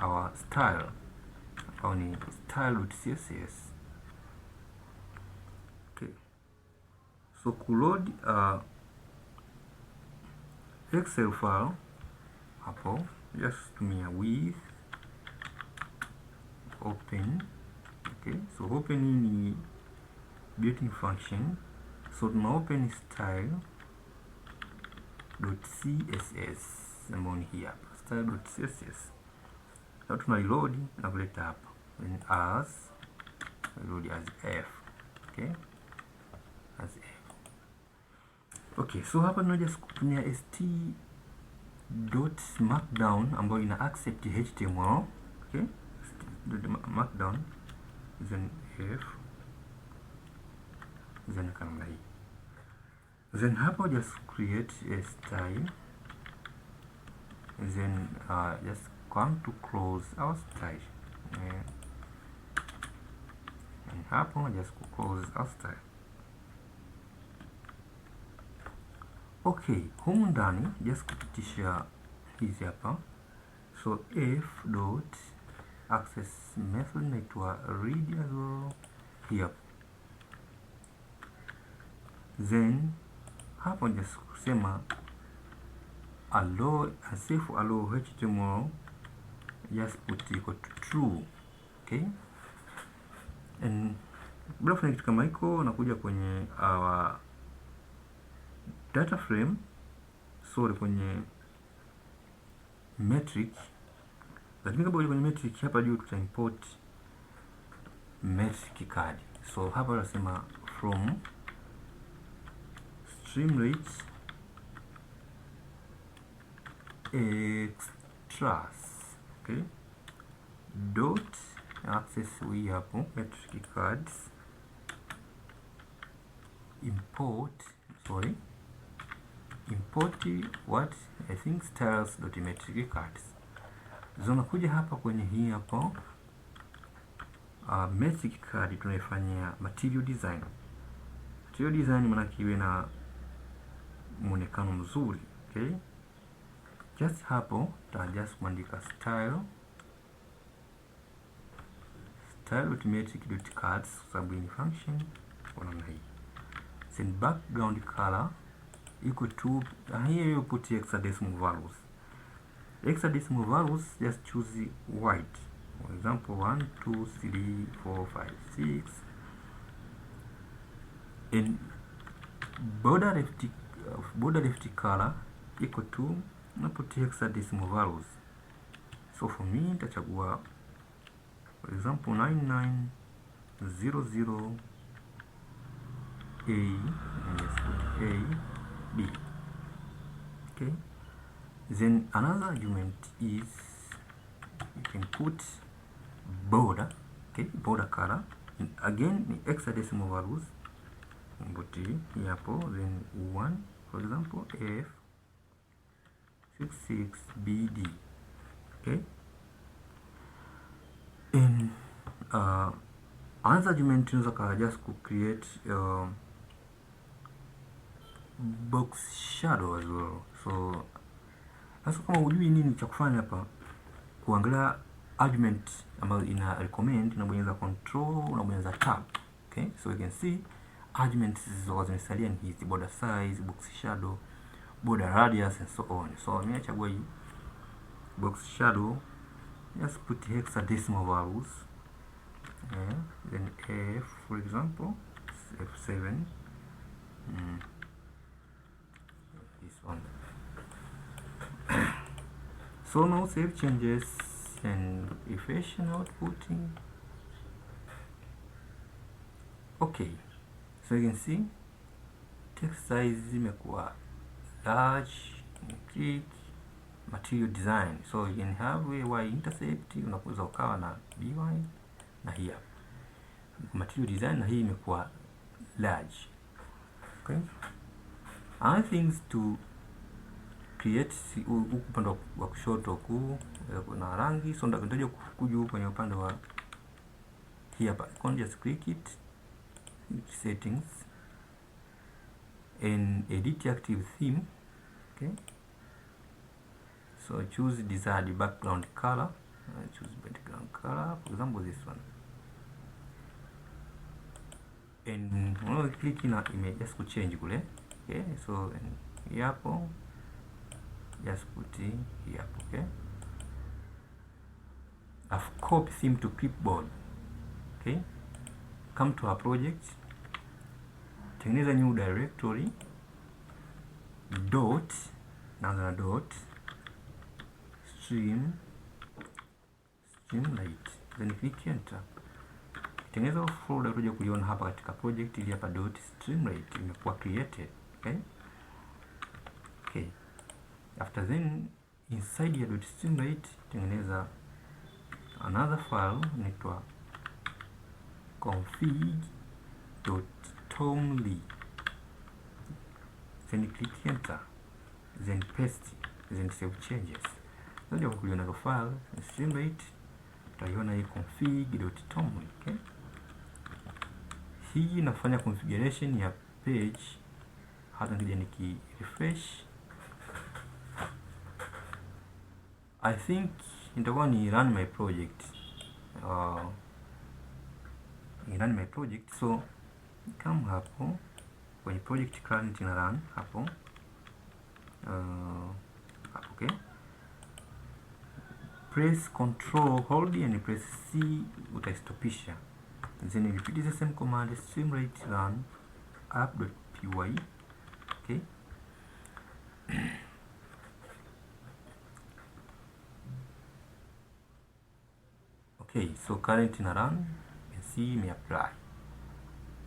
our style au ni style.css. Okay, so kuload Excel file hapo, just tumia with open. Okay, so open ni built-in function, so tuna open style.css ambayo ni hii hapa, style.css. Now tuna reload na kuleta hapa as reload as f. Okay, as f. Okay, so hapa tunaja kutumia st.markdown ambayo ina accept html. Okay, markdown then f then kama hii, then hapa just create a style, then just come to close our style, and hapo just close our style. Okay, humu ndani just kupitisha hizi hapa, so f dot access method inaitwa read as well here, then hapo just kusema allow safe allow html, just put equal to true. Okay, and bila kufanya kitu kama hiko nakuja kwenye our data frame, sorry, kwenye metric Lakini kabla kwenye metric hapa juu tuta import metric card. So hapa tunasema from Streamlit extras, okay, dot access hii hapo metric cards import what I think styles dot metric cards. Zinakuja hapa kwenye hii hapo metric card tunaifanyia material design. Material design maana iwe na muonekano mzuri, okay. Just hapo ta just kuandika style metric dot cards sababu ni function kwa namna hii. Then background color equal to here you put hexadecimal values. Hexadecimal values just choose white. For example 1 2 3 4 5 6. And border left color equal to na put hexadecimal values. So for me nitachagua for example 9900 A and just put A B. Okay. Then another argument is you can put border, okay, border color. And again hexadecimal values. But here hapo then 1 for example F 66 BD, okay. And another argument tunaweza just create box shadow as well. So sasa kama hujui nini cha kufanya hapa, kuangalia argument ambayo ina recommend, unabonyeza control, unabonyeza tab, okay. So you can see arguments zinazosalia ni hizi: border size, box shadow, border radius and so on. So mimi nachagua hii box shadow, just put hexadecimal values, then F for example F7, this one. So now save changes and efficient outputting. Okay, so you can see text size imekuwa large, click material design. So you can have a y intercept, unaweza ukawa na by na hii hapa material design, na hii imekuwa large, okay. Other things to create huku upande wa kushoto huku kuna rangi, so ndio kuja huku kwenye upande wa hii hapa, just click it, settings and edit active theme, okay. So choose desired background color, choose background color, for example this one, and when click na image just to change kule, okay. So hapo just put here, okay. I've copied theme to clipboard, okay. Come to our project, tengeneza new directory, dot Streamlit, then click enter. Tengeneza folder utakuja kuiona hapa katika project ili hapa dot Streamlit imekuwa created, okay. Okay. After then inside ya dot Streamlit tengeneza another file inaitwa config.toml, then click enter, then paste, then save changes. Ndio kuliona ile file Streamlit utaiona hii config.toml, okay. Hii inafanya configuration ya page. Hata nikija niki refresh, I think nitakuwa ni run my project, so kama hapo kwenye project current na run hapo, okay. Press control hold and press C utaistopisha, then repeat the same command Streamlit run app.py, okay. Okay, so current in a run, you can see may apply,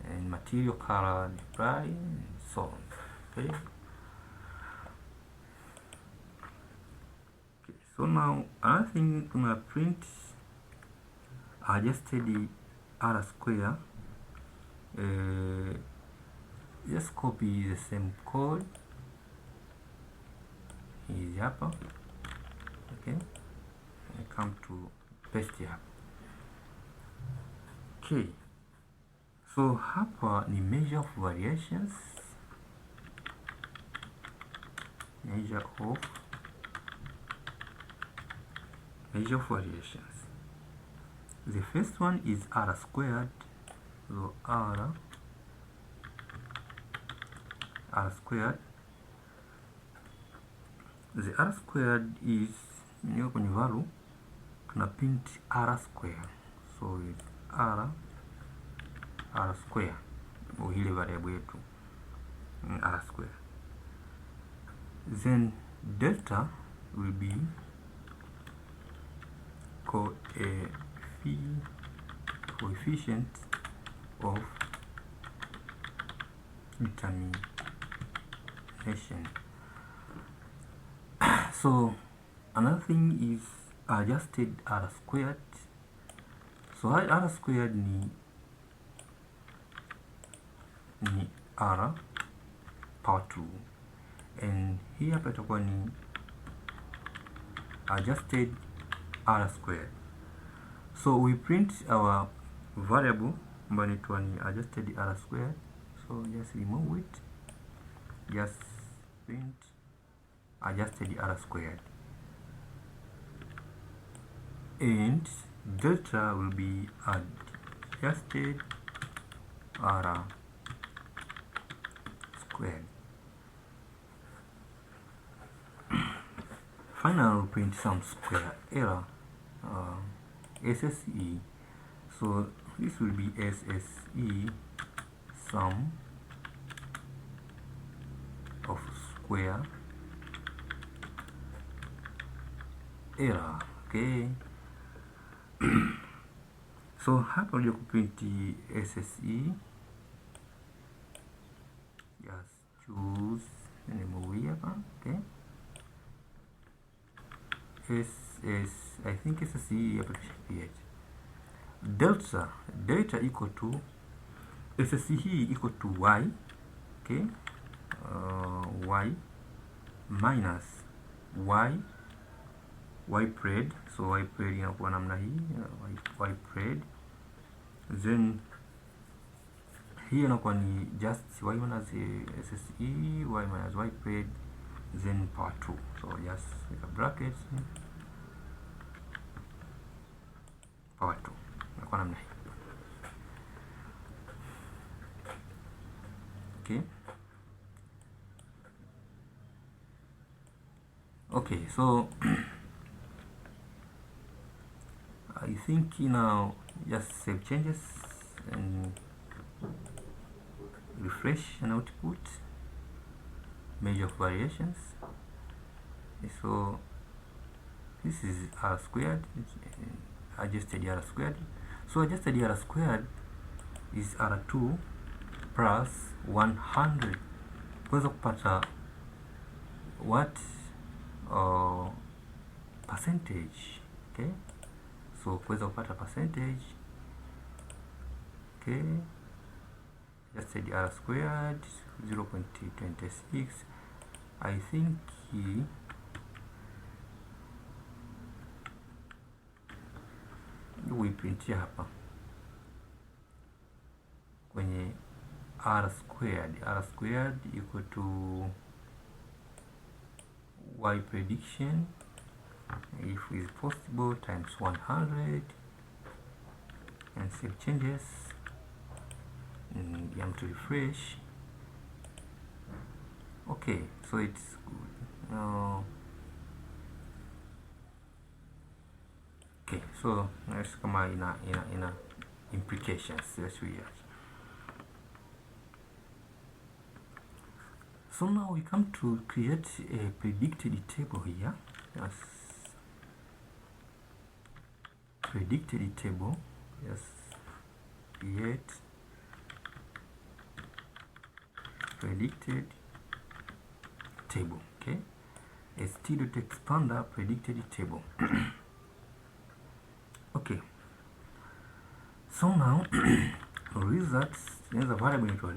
and material color may apply, and so on. Okay. So now another thing, I'm gonna print adjusted R square. Just copy the same code hizi hapa. Okay, and come to paste hapa. Okay, so hapa ni measure of variations, measure of variations. The first one is R squared. So R squared, the R squared is niyo kwenye value tuna print R square, so it's R square ile variable yetu R square. Then delta will be coefficient of determination. So another thing is adjusted R squared. So R squared ni R power 2, and here hapa itakuwa ni adjusted R squared. So we print our variable ambayo inaitwa ni adjusted R squared. So just remove it, just print adjusted R squared, and delta will be adjusted R squared. Finally, we'll print some square error, SSE. So this will be SSE sum of square error. Okay. So hapa ndio kuprint SSE, just choose remove hapa. Okay, I think SSE hapa tushapiaje. Delta equal to SSE hii equal to y. Okay, y minus y pred. So y pred inakuwa namna hii, y pred, then hii inakuwa ni just y minus SSE, y minus y pred, then power 2. So just make a bracket, power 2 inakuwa namna hii. Okay. Okay, so I think now just save changes and refresh and output measure of variations. So this is R squared, adjusted R squared. So adjusted R squared is R2 plus 100. Kuweza kupata what percentage. Okay, so kuweza kupata percentage. Okay, adjusted R squared 0.26. I think we print hapa kwenye R squared equal to y prediction if is possible times 100, and save changes and to refresh. Okay, so it's good. Okay, so let's come in implications. Let's read it. So now we come to create a predicted table here. Yes. predicted table. Yes, create predicted table. Okay, st.expander predicted table. Okay, so now results, there's a variable into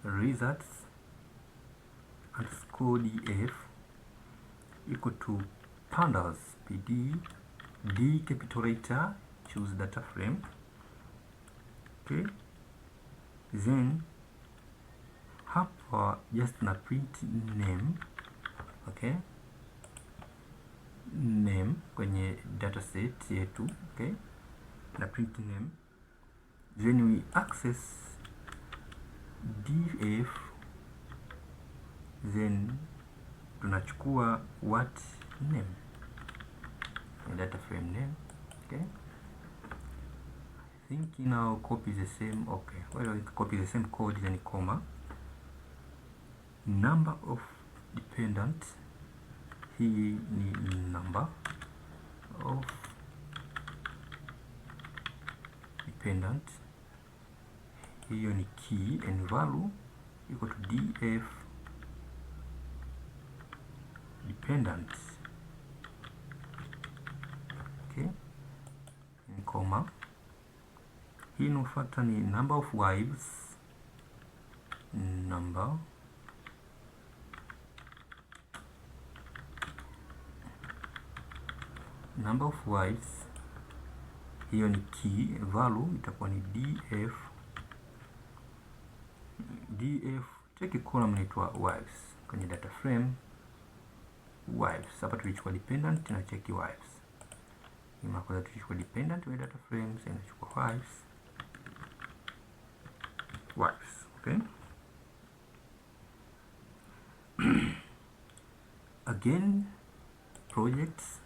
results underscore df equal to pandas pd d capital letter, choose data frame. Okay, then hapa just na print name. Okay, name kwenye dataset yetu. Okay, na print name, then we access df, then tunachukua what name, data frame name. Okay, I think now copy the same. Okay, well, copy the same code, then comma, number of dependent, hii ni number of dependent, hiyo ni key, and value equal to df dependent. Okay, and comma, hii inafuata ni number of wives, number of wives, hiyo ni key, value itakuwa ni df take column inaitwa wives kwenye data frame wives. Hapa tulichukua dependent na check wives, ima kwa tulichukua dependent kwenye data frames na chukua wives. Okay, again projects,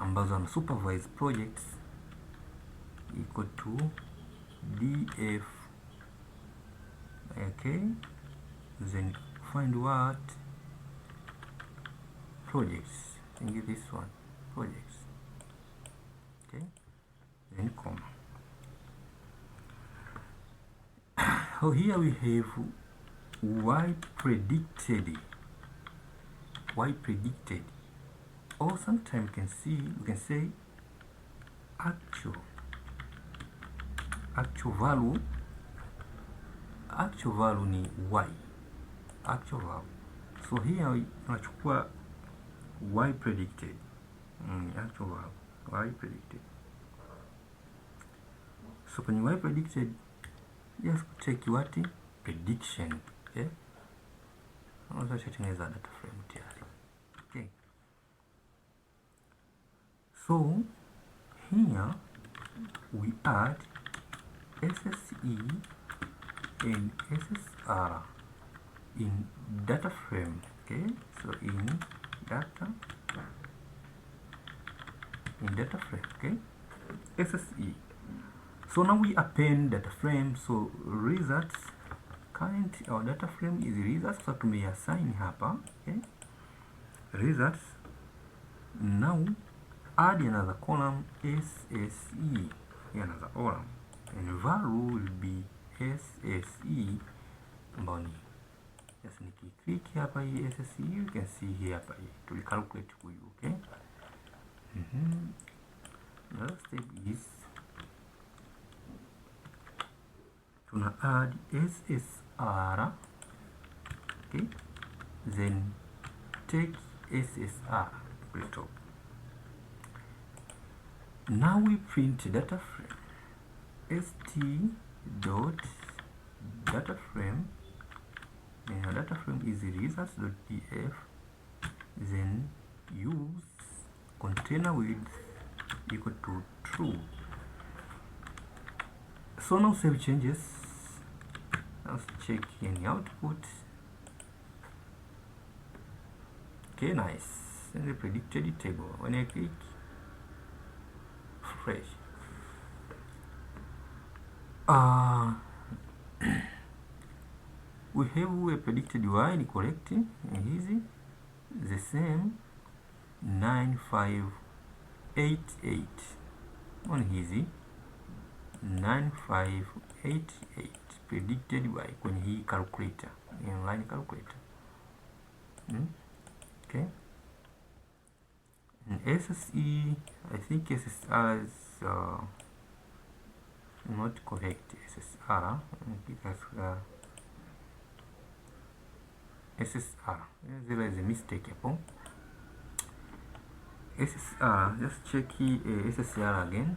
ambazo na supervise projects equal to df. Okay, then find what projects, and give this one projects. Okay, then comma. So here we have y predicted, or sometimes we can say actual value. Actual value ni y, actual value. So here tunachukua y predicted, actual value y predicted. So kwenye y predicted just check what prediction. Okay, unaweza kutengeneza data frame tayari. Okay, so here we add SSE and SSR in data frame. Okay, so in data frame. Okay, SSE. So now we append data frame. So results, current our data frame is results, so tumeassign hapa. Okay, results. Now add another column SSE, another column, and value will be SSE mboni. Yes, nikiclick hapa hii SSE, you can see here hapa hii to calculate for you. Okay, another step is tuna add SSR. Okay, then take SSR to the top. Now we print data frame st dot data frame, and our data frame is results.df, then use container width equal to true. So now save changes. Let's check any output. Okay, nice. And the predicted table. When I click fresh, we have a predicted y, correct and easy. the same 9588 on hizi 9588 predicted by kwenye hii calculator, inline calculator. Okay. And SSE, I think SSR is not correct. SSR because SSR, there is a mistake hapo. SSR, just check SSR again.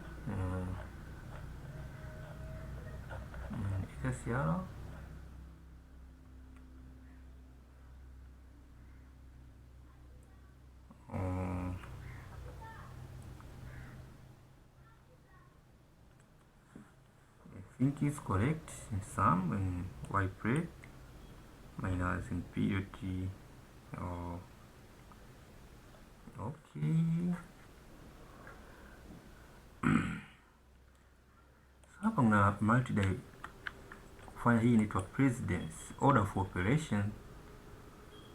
SSR I think is correct in sum and y prep minus in period. Okay. So hapa una multi kufanya hii inaitwa precedence, order of operation.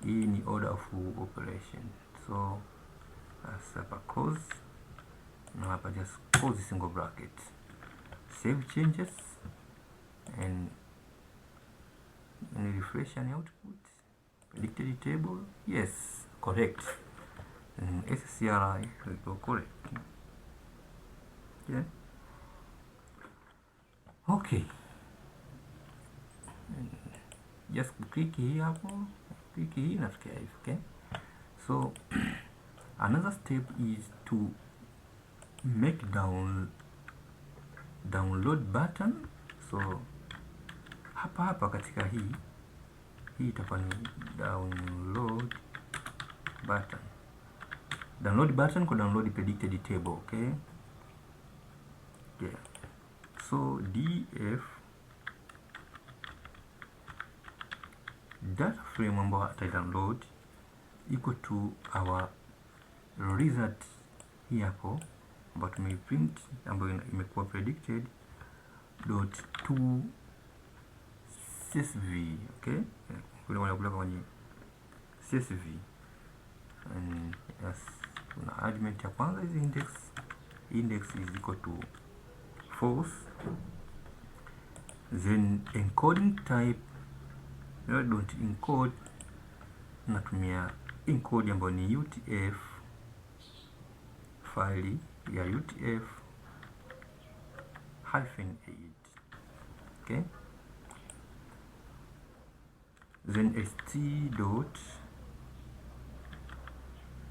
Hii ni order of operation. So hapa cause na hapa just cause single bracket, save changes and refresh an output. Predicted table, yes, correct. SCRI will go correct. Yeah. Okay. Just click here hapo, click here na tukia hivi. Okay. So another step is to make download button. So hapa katika hii itakuwa ni download button. Download button kwa download predicted table. Okay. Yeah. So df data frame ambayo ata download equal to our result hii hapo ambayo tumeprint ambayo imekuwa predicted dot to csv. Okay, kuna wale kwenye csv and yes, kuna argument ya kwanza is index is equal to false, then encoding type don't encode, natumia encode ambayo ni utf file ya utf -8. Okay, then st dot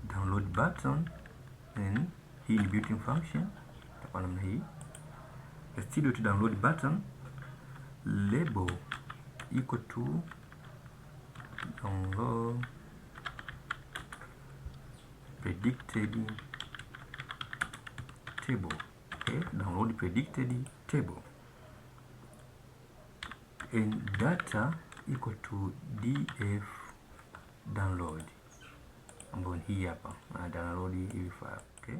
download button, and hii ni built-in function itakuwa namna hii, st dot download button label equal to download predicted table. Okay, download predicted table, and data equal to df download ambayo hii hapa na download hii file. Okay,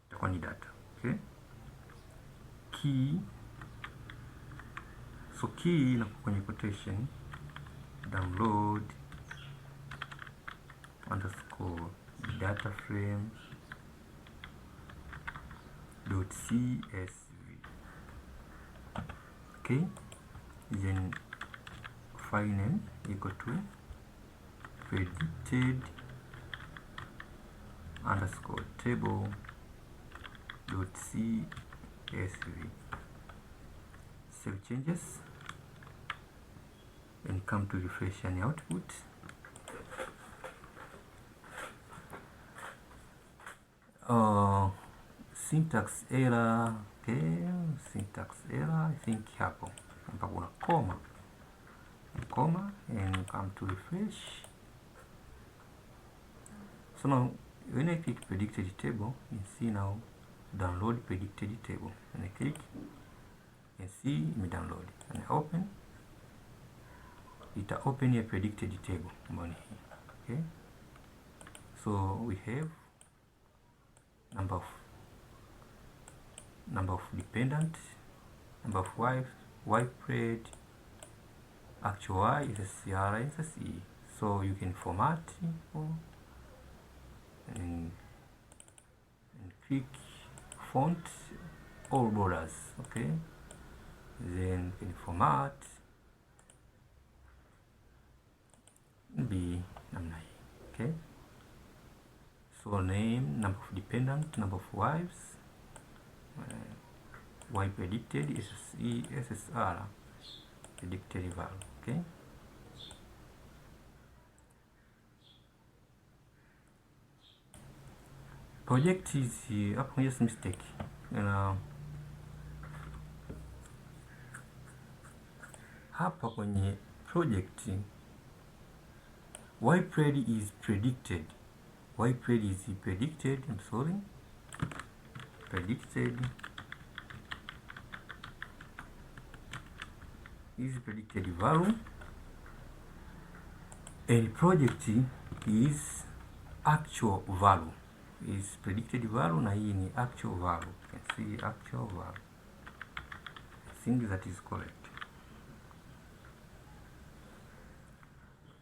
itakuwa ni data. Okay, key, so key na kwenye quotation download underscore data frame dot csv. Okay, then file name equal to predicted underscore table dot csv. Save changes and come to refresh an output. Syntax error. Okay, syntax error, I think hapo hapa kuna comma and come to refresh. So now when I click predicted table, you see now download predicted table, and I click and see me download, and I open it, open a predicted table. Okay, so we have number of dependent, number of y prayed, actual y, SCR, SSE, so you can format and click font or borders. Okay, then you can format be namna hii. Okay, so name, number of dependent, number of wives, y predicted, SSR predicted value. Okay, project is hapo yes mistake na hapa kwenye project y pred is predicted, y pred is predicted, I'm sorry, predicted is predicted value, and project is actual value, is predicted value na hii ni actual value. You can see actual value. I think that is correct.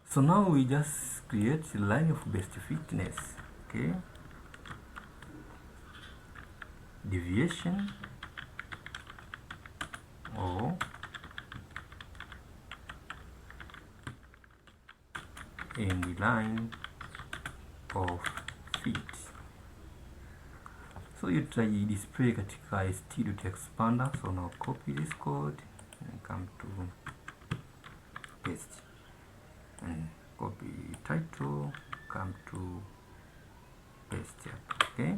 So now we just create a line of best fitness. Okay, deviation or in the line of fit. So you try display katika st.expander. So now copy this code and come to paste and copy title, come to paste here. Okay,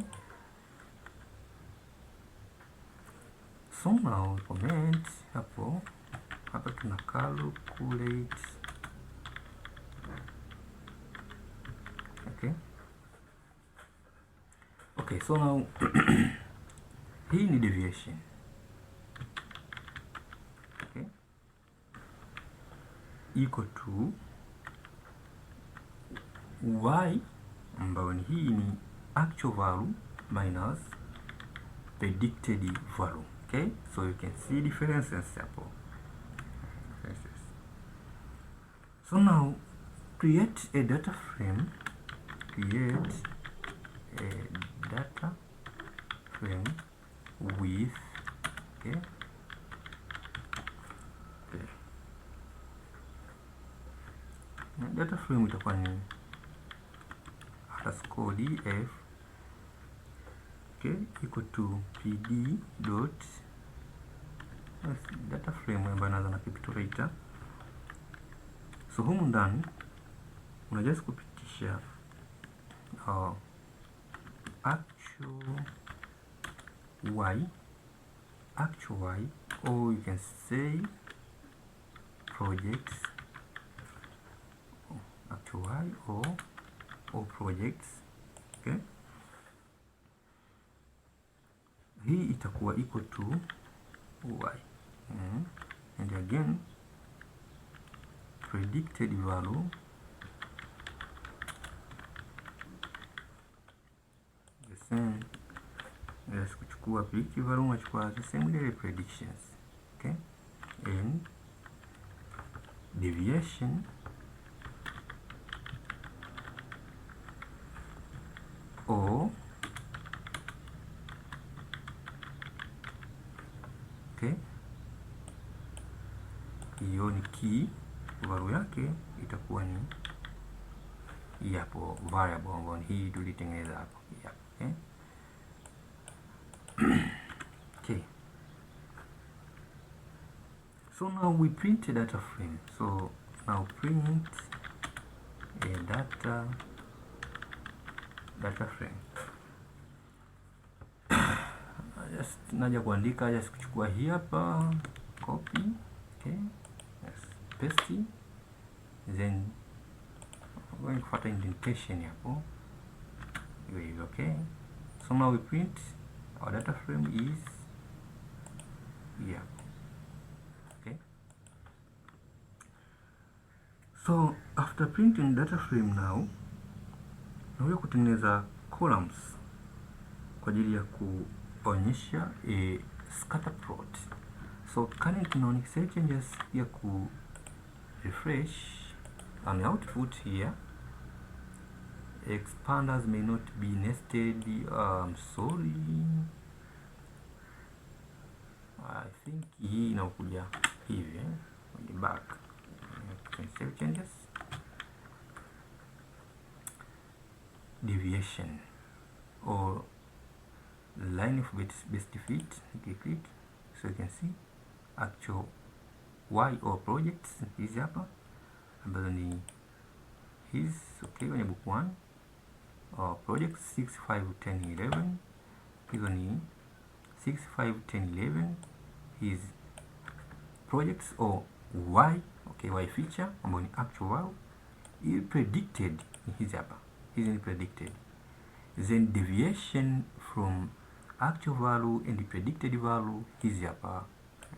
so now comment hapo, hapa tuna calculate. Okay, okay, so now hii ni deviation. Okay, equal to y ambayo ni hii ni actual value minus predicted value. Okay, so you can see differences hapo. So now create a data frame, create a data frame with, okay, data frame itakuwa ni underscore df, okay, equal to pd dot data frame ambayo inaanza na capital letter. So humu ndani una just kupitisha actual y, or you can say projects, actual y or projects. Okay, hii itakuwa equal to y, and again predicted value the same. Yes, kuchukua predicted value unachukua the same daily predictions. Okay, and deviation or, okay, hiyo ni key value yake itakuwa ni hapo variable ambayo hii tulitengeneza hapo. Okay, okay, so now we print a data frame. So now print a data frame. Just naja kuandika, just kuchukua hii hapa, copy, okay, yes, paste, then going kufuata indentation hapo hiyo. Okay, so now we print our data frame is here. Okay, so after printing data frame now naweza kutengeneza columns kwa ajili ya kuonyesha a scatter plot. So current non excel changes ya ku refresh an output here. Expanders may not be nested. I'm sorry, I think hii inakuja hivi back. Save changes. Deviation or line of best fit. Click so you can see actual y or projects hizi hapa ambazo ni hizi. Okay, kwenye book 1 projects 6, 5, 10, 11. Hizo ni 6, 5, 10, 11 is projects or y. Okay, y feature ambayo ni actual value. Hii predicted ni hizi hapa, hizi ni predicted. Then deviation from actual value and the predicted value hizi hapa.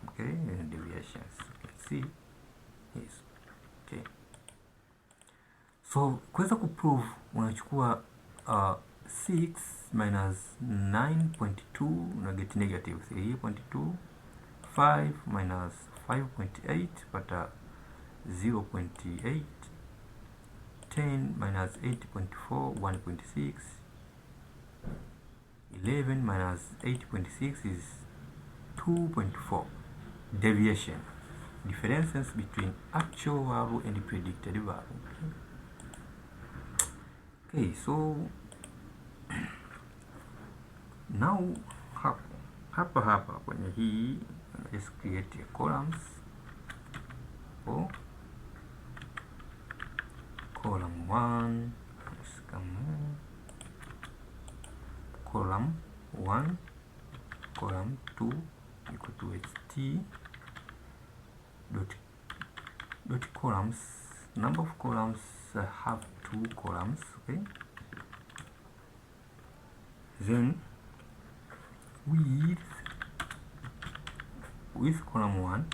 Okay, and deviations you can see yes. Okay, so kuweza kuprove unachukua 6 minus 9.2 una get negative 3.2. 5 minus 5.8 pata 0.8. 10 minus 8.4 1.6. 11 minus 8.6 is 2.4. Deviation, differences between actual value and the predicted value. Okay, so now hapa kwenye hii let's create a columns for column 1. Let's come column 1, column 2 equal to xt dot columns. Number of columns have 2 columns. Okay, then with column 1,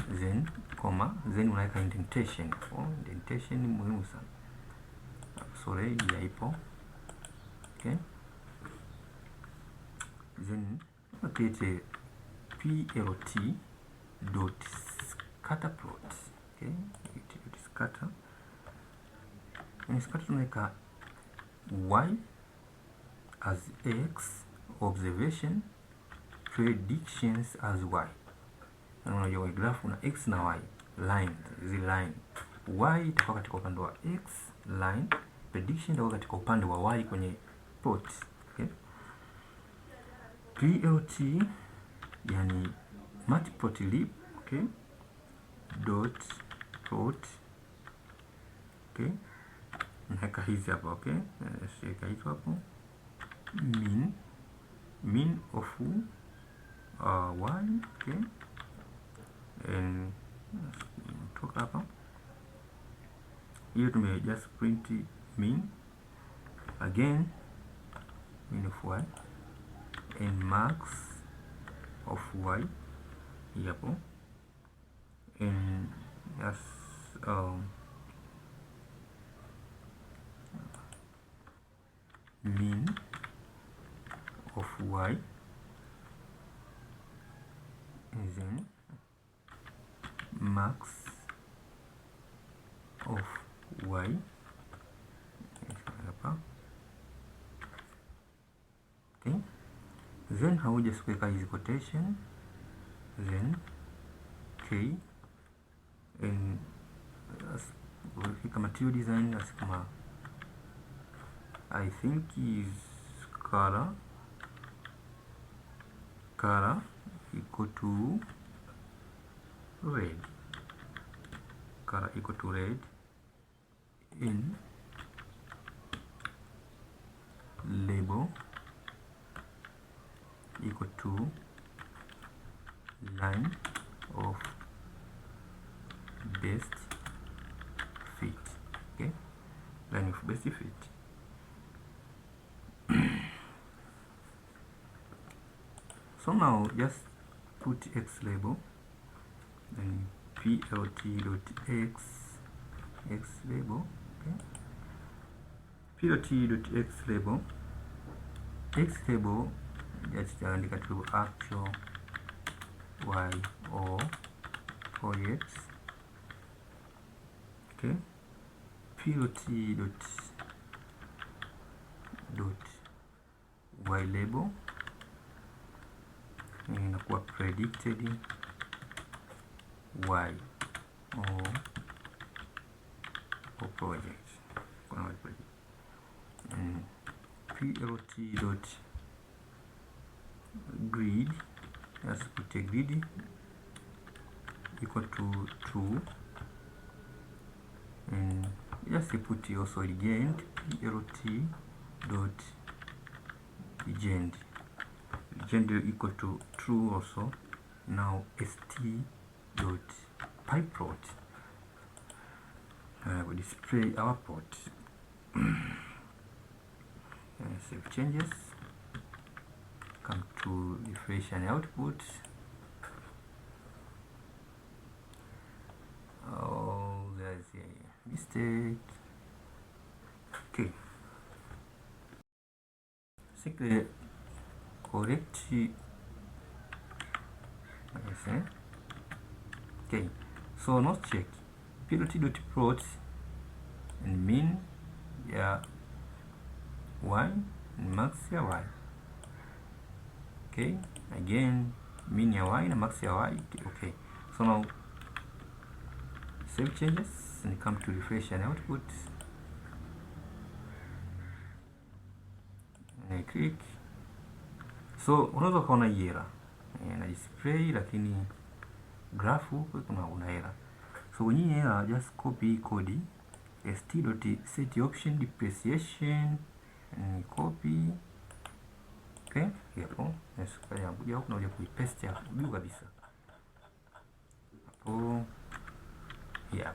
then comma, then unaweka indentation. Indentation ni muhimu sana, sorry haipo. Okay, then create a plt dot scatter plot. Okay, dot scatter. In scatter tunaweka y as x, observation, predictions as y. Na unajua graph una x na y, line hizi line. Y itakuwa katika upande wa x line, prediction itakuwa katika upande wa y kwenye plot. Okay, plt yani matplotlib. Okay, dot plot. Okay, naweka hizi hapa. Okay, naweka hizo hapo, mean of y. Okay, and toka hapa hiyo tume just print mean again, mean of y and max of y hapo, and just mean of y and then max of y. Okay, then hauja kuweka hizi quotation, then k and material design as kama I think is color equal to red, color equal to red, in label equal to line of best fit. Okay, line of best fit. So now just put x label, then plt dot x label. Okay, plt dot x label just andika tu actual y or projects. Okay, pilot dot y label inakuwa predicted y or project. Plt dot grid, let's put a grid equal to true, and just put also legend, plt dot legend equal to true also. Now st dot pyplot will display our plot. Save changes, come to refresh and output. Oh, there's a mistake. Okay, simply correct. Okay, so not check plt.plot and min ya y and max ya y. Okay, again min ya y and max ya y. Okay, so now save changes and come to refresh and output, and I click. So unaweza kuona error na display, lakini graph huko kuna error. So when you error, just copy code st.setOption depreciation and copy. Okay, hapo nasukaya kuja huko na uja kuipaste hapo juu kabisa hapo. Yeah,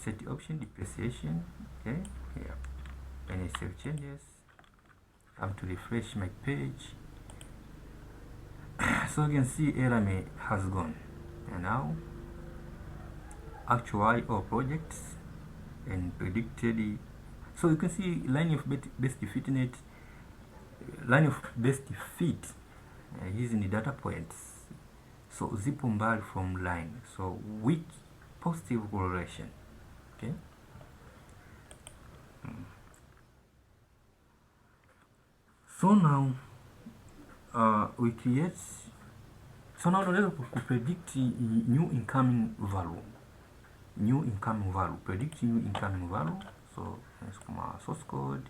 setOption depreciation. Okay, yeah, and I save changes, come to refresh my page. So you can see error has gone, and now actual y or projects and predicted. So you can see line of best fit using the data points, so zipo mbali from line, so with positive correlation. Okay, so now we create, so now tunaweza kupredict new incoming value, predict new incoming value. So let's come our source code,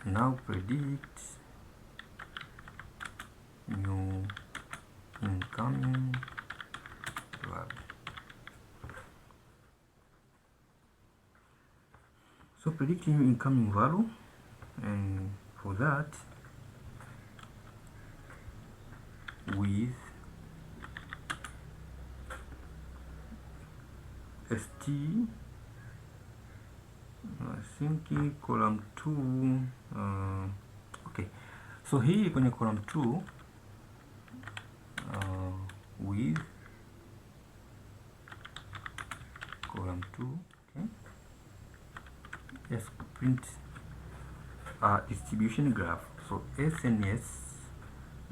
now predict new incoming value. So predict new incoming value, and for that with st, I think column 2. Okay, so hii kwenye column 2 with column 2. Okay, yes, print distribution graph. So sns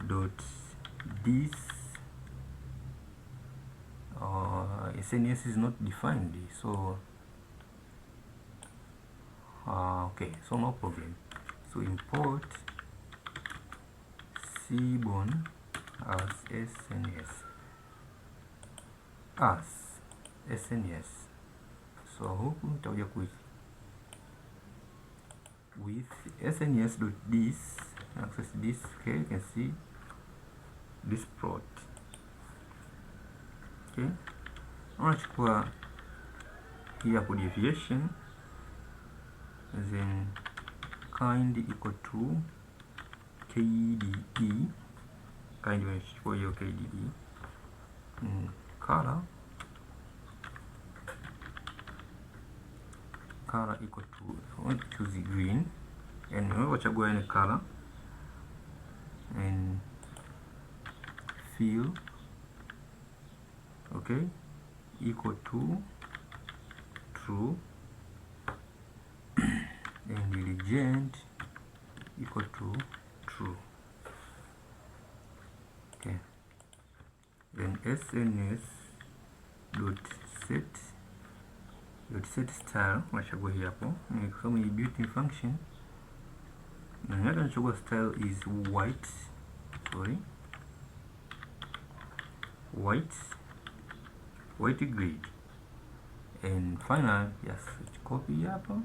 dot this sns is not defined, so okay, so no problem. So import cbon as sns. So huku nitakuja with sns dot this, access this. Okay, you can see this plot. Okay, unachukua hii hapo deviation, then kind equal to KDE, kind unachukua hiyo KDE, color equal to, I want to choose green, and wewe chagua any color, and fill, okay, equal to true, and legend equal to true. Okay, then sns dot set set style unachagua hii hapo, kwa sababu ni built-in function na nataka nichagua style is white, white grid, and final yes copy hapo,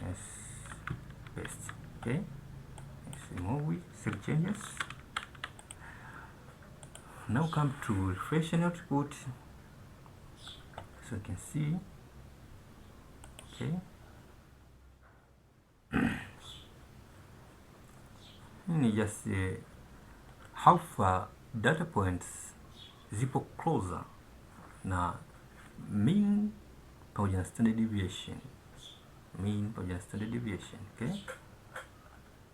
yes paste. Okay, let's remove it, save changes. Now come to refresh and output, so you can see. Okay, ni just how far data points zipo closer na mean pamoja na standard deviation, okay?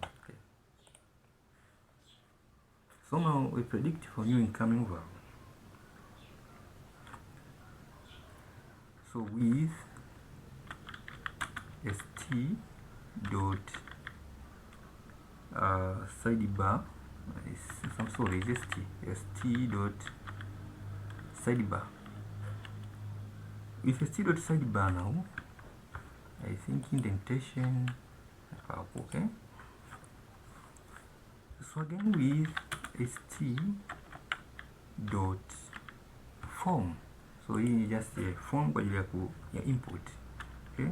Okay, so now we predict for new incoming value. So with st dot sidebar is st dot sidebar. With st dot sidebar now, I think indentation, okay. So again with st dot form, so hii ni just a form kwa ajili ya input, okay.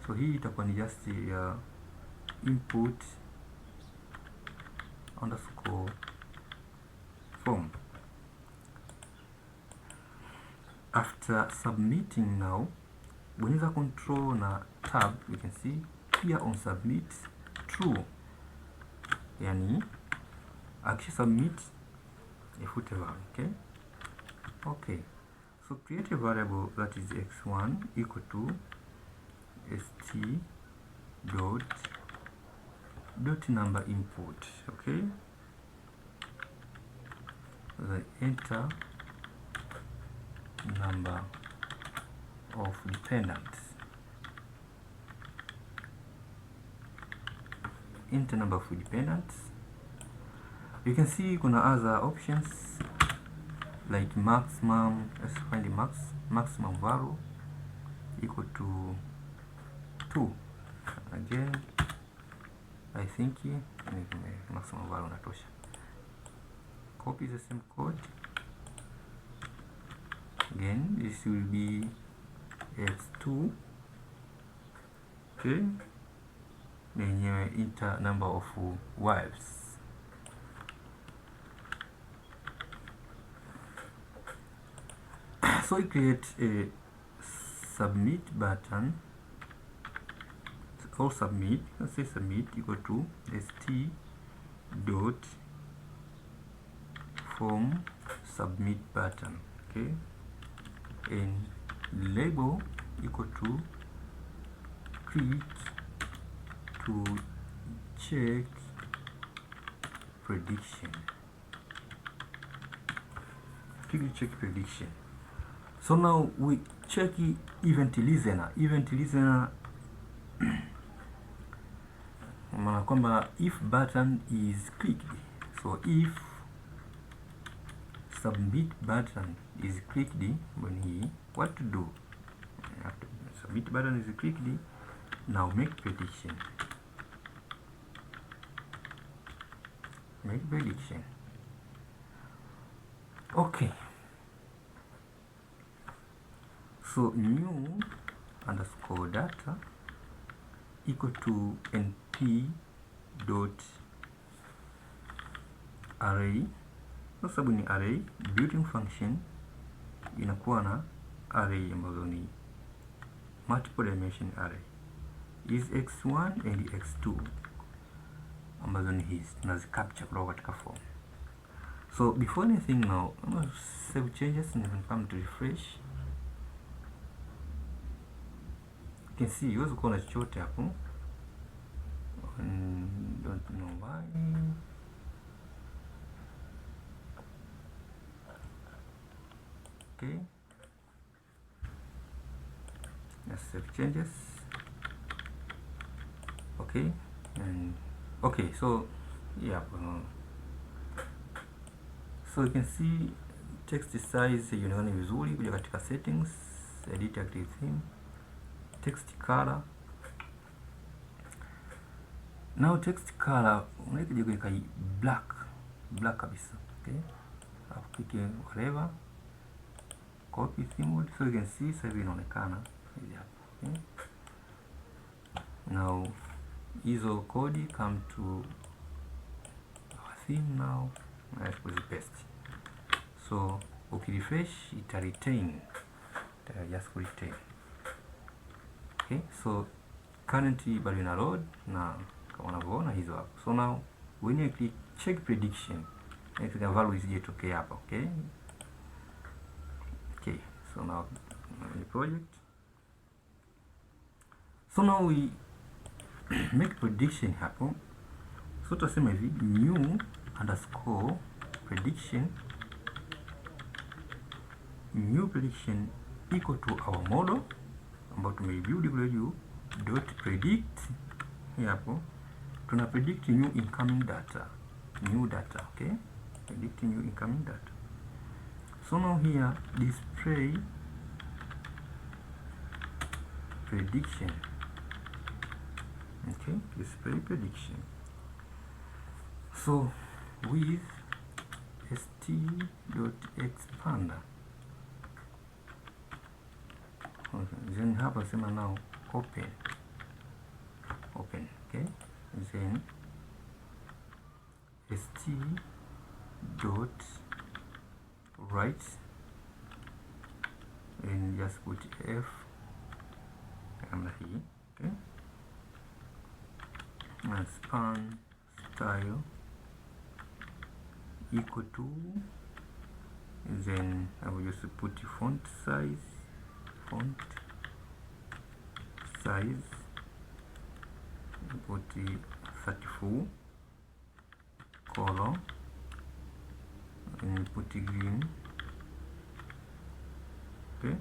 So hii itakuwa ni just input underscore form. After submitting now, bonyeza control na tab, you can see here on submit true, yani akisha submit ifute value, okay. Okay, so create a variable that is x1 equal to st dot number input, okay. Then enter number of dependents, you can see kuna other options like maximum. Let's find the maximum value equal to 2. Again I think maximum value natosha. Copy the same code. Again this will be x2, okay, yenyewe enter number of wives. So we create a submit button, or submit, let's say submit equal to st dot form submit button, okay, and label equal to click to check prediction, So now we check event listener. Maana kwamba if button is clicked, so if submit button is clicked, when he what to do, after submit button is clicked, now make prediction, okay. So new underscore data equal to np dot array, kwa sababu ni array, built-in function inakuwa na array ambazo ni multiple dimension array, is x1 and x2 ambazo ni hizi tunazicapture kutoka katika form. So before anything now, I'm going to save changes and then come to refresh. You can see huwezi kuona chochote hapo, don't know why. Okay, let's save changes. Okay, and okay, so yeah, so you can see text size ionekane vizuri, kuja katika settings, edit active theme, text color. Now text color unaikuja kuweka black kabisa, okay. Alafu click whatever, copy theme, so you can see sasa hivi inaonekana hivi hapa, okay. Now hizo code come to our theme now, let's paste. So ukirefresh ita retain, just retain, okay. So currently bado ina load na kama unavyoona hizo hapo. So now when you click check prediction, the value isijitokea hapa, okay. Okay, so now in the project, so now we make prediction hapo. So tutasema hivi new underscore prediction, new prediction equal to our model ambayo tumebuild kule juu, dot predict hapo tuna predict new incoming data, okay, predict new incoming data. So now here display prediction, okay, display prediction. So with st.expander, okay, then hapa sema now open, okay, then st.write and just put f namna hii, okay, and span style equal to, then I will just put font size, put 34 color and put green, okay,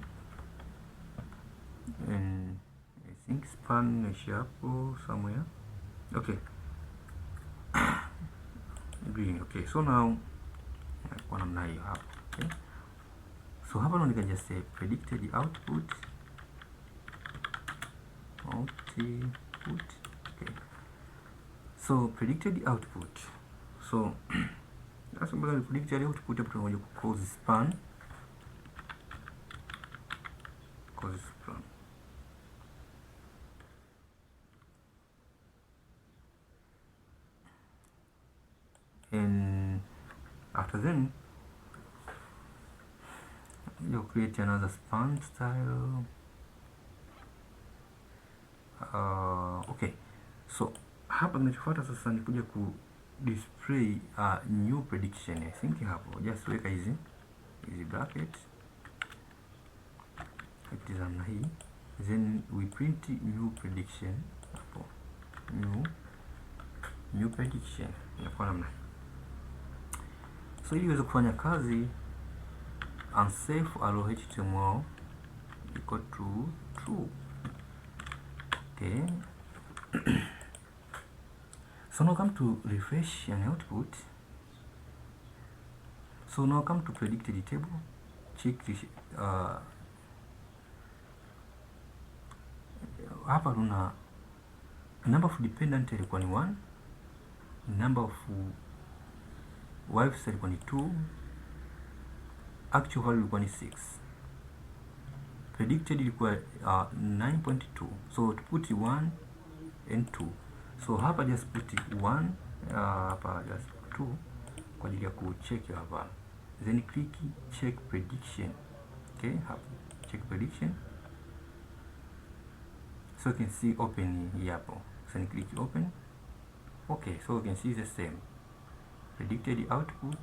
and I think span sharp somewhere, okay, green, okay. So now kwa namna hiyo hapo, okay. So hapa ndo nika just say predicted output, okay. So predicted output, so that's what we predicted output hapo tunakuja ku close span, and after then you create another span style, okay. So hapa kinachofuata sasa ni kuja ku display new prediction. I think hapo just weka hizi bracket namna hii, then we print new prediction hapo, new prediction inakuwa namna hii. So ili iweze kufanya kazi, unsafe allow html equal to true, okay. So now come to refresh an output. So now come to predicted table, check this, hapa tuna number of dependent ilikuwa ni 1, number of wives ilikuwa ni 2, actual value ilikuwa ni 6, predicted ilikuwa 9.2. so to put 1 and 2, so hapa just put 1, hapa just 2 kwa ajili ya kucheck hapa, then click check prediction, okay. Hapa check prediction, so you can see open here hapo, so you click open, okay. So you can see the same predicted output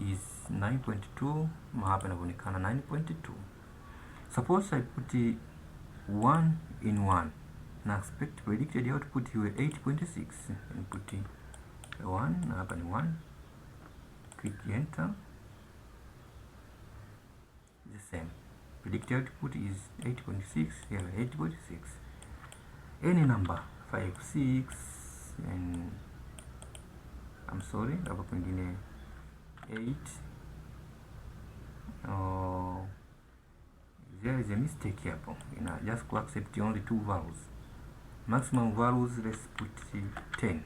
is 9.2, hapa inaonekana 9.2. Suppose I put 1 in 1, na expect predicted output iwe 8.6, and put 1 na hapa ni 1, click enter, the same predicted output is 8.6, here 8.6, any number 5, 6, and I'm sorry, hapa pengine 8, there is a mistake hapo, ina just to accept only two values. Maximum values, let's put 10.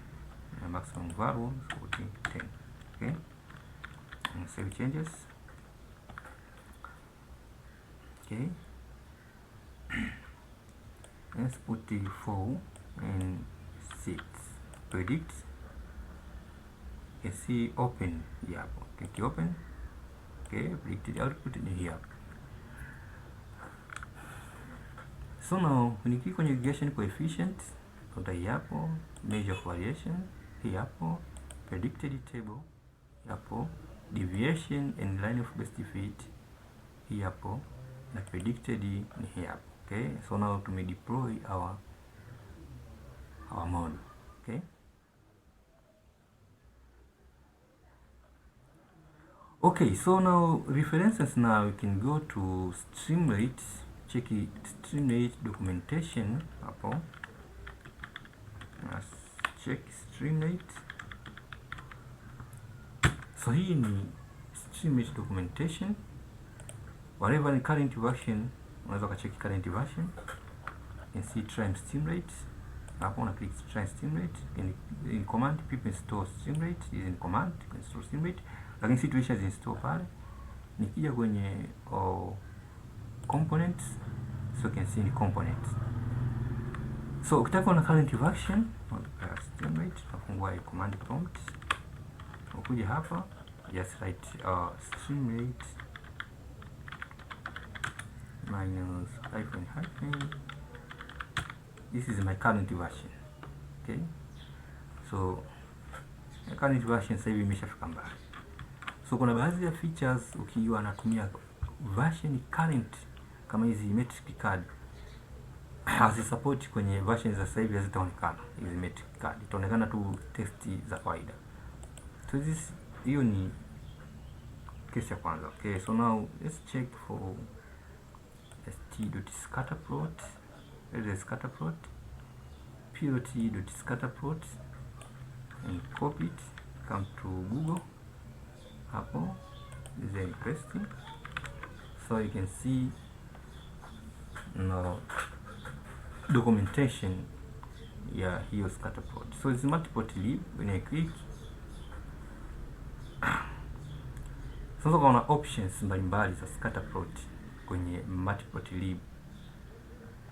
Maximum values put 10. Okay, and save changes. Okay, let's put 4 and 6. Predict. You can see open here. Click open. Okay, predicted output in here. So now when you click on regression coefficient, utai hapo measure of variation, hii hapo predicted table, hapo deviation and line of best fit, hii hapo na predicted ni hii hapo. Okay, so now to deploy our model. Okay, okay, so now references, now we can go to Streamlit. Check it, Streamlit documentation hapo. Let's check Streamlit. So hii ni Streamlit documentation. Whatever ni current version, unaweza kucheck current version. You can see try Streamlit. Hapo una click try Streamlit. In command people install Streamlit, is in command install Streamlit. Lakini situations install pale. Nikija kwenye components, so you can see the components. So ukitaka na current version, Streamlit, tunafungua command prompt. Ukuja hapa, just write Streamlit minus hyphen. This is my current version. Okay, so current version sasa hivi imeshafika mbali. So kuna baadhi ya features ukiwa anatumia version current kama hizi metric card hazisupport kwenye version za sasa hivi, hazitaonekana hizi metric card, itaonekana tu text za kawaida. So this, hiyo ni case ya kwanza. Okay, so now let's check for st.scatterplot. There is a scatterplot, plot.scatterplot, and copy it, come to Google hapo, then paste. So you can see now documentation ya hiyo scatterplot. So it's multiple lib. When I click, sasa kuna options mbalimbali za scatterplot kwenye multiple lib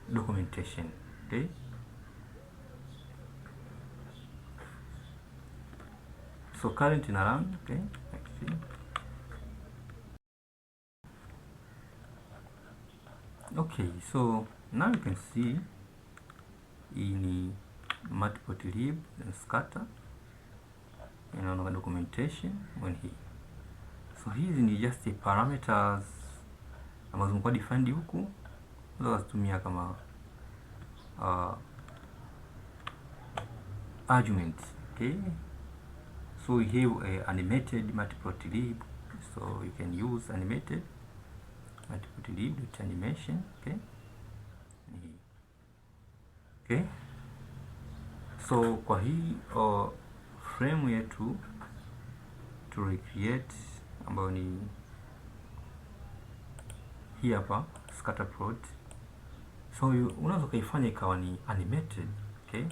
documentation. Okay, so current in run. Okay, okay, so now you can see in multiple lib and scatter in documentation when he. So hizi ni just parameters ambazo zimekuwa defined huku, unaweza kutumia kama argument. Okay, so we have animated multiple lib, so you can use animated multiple lib with animation. Okay, okay, so kwa hii frame yetu to recreate ambayo ni hii hapa scatterplot, so unaweza kuifanya ikawa ni animated. Okay,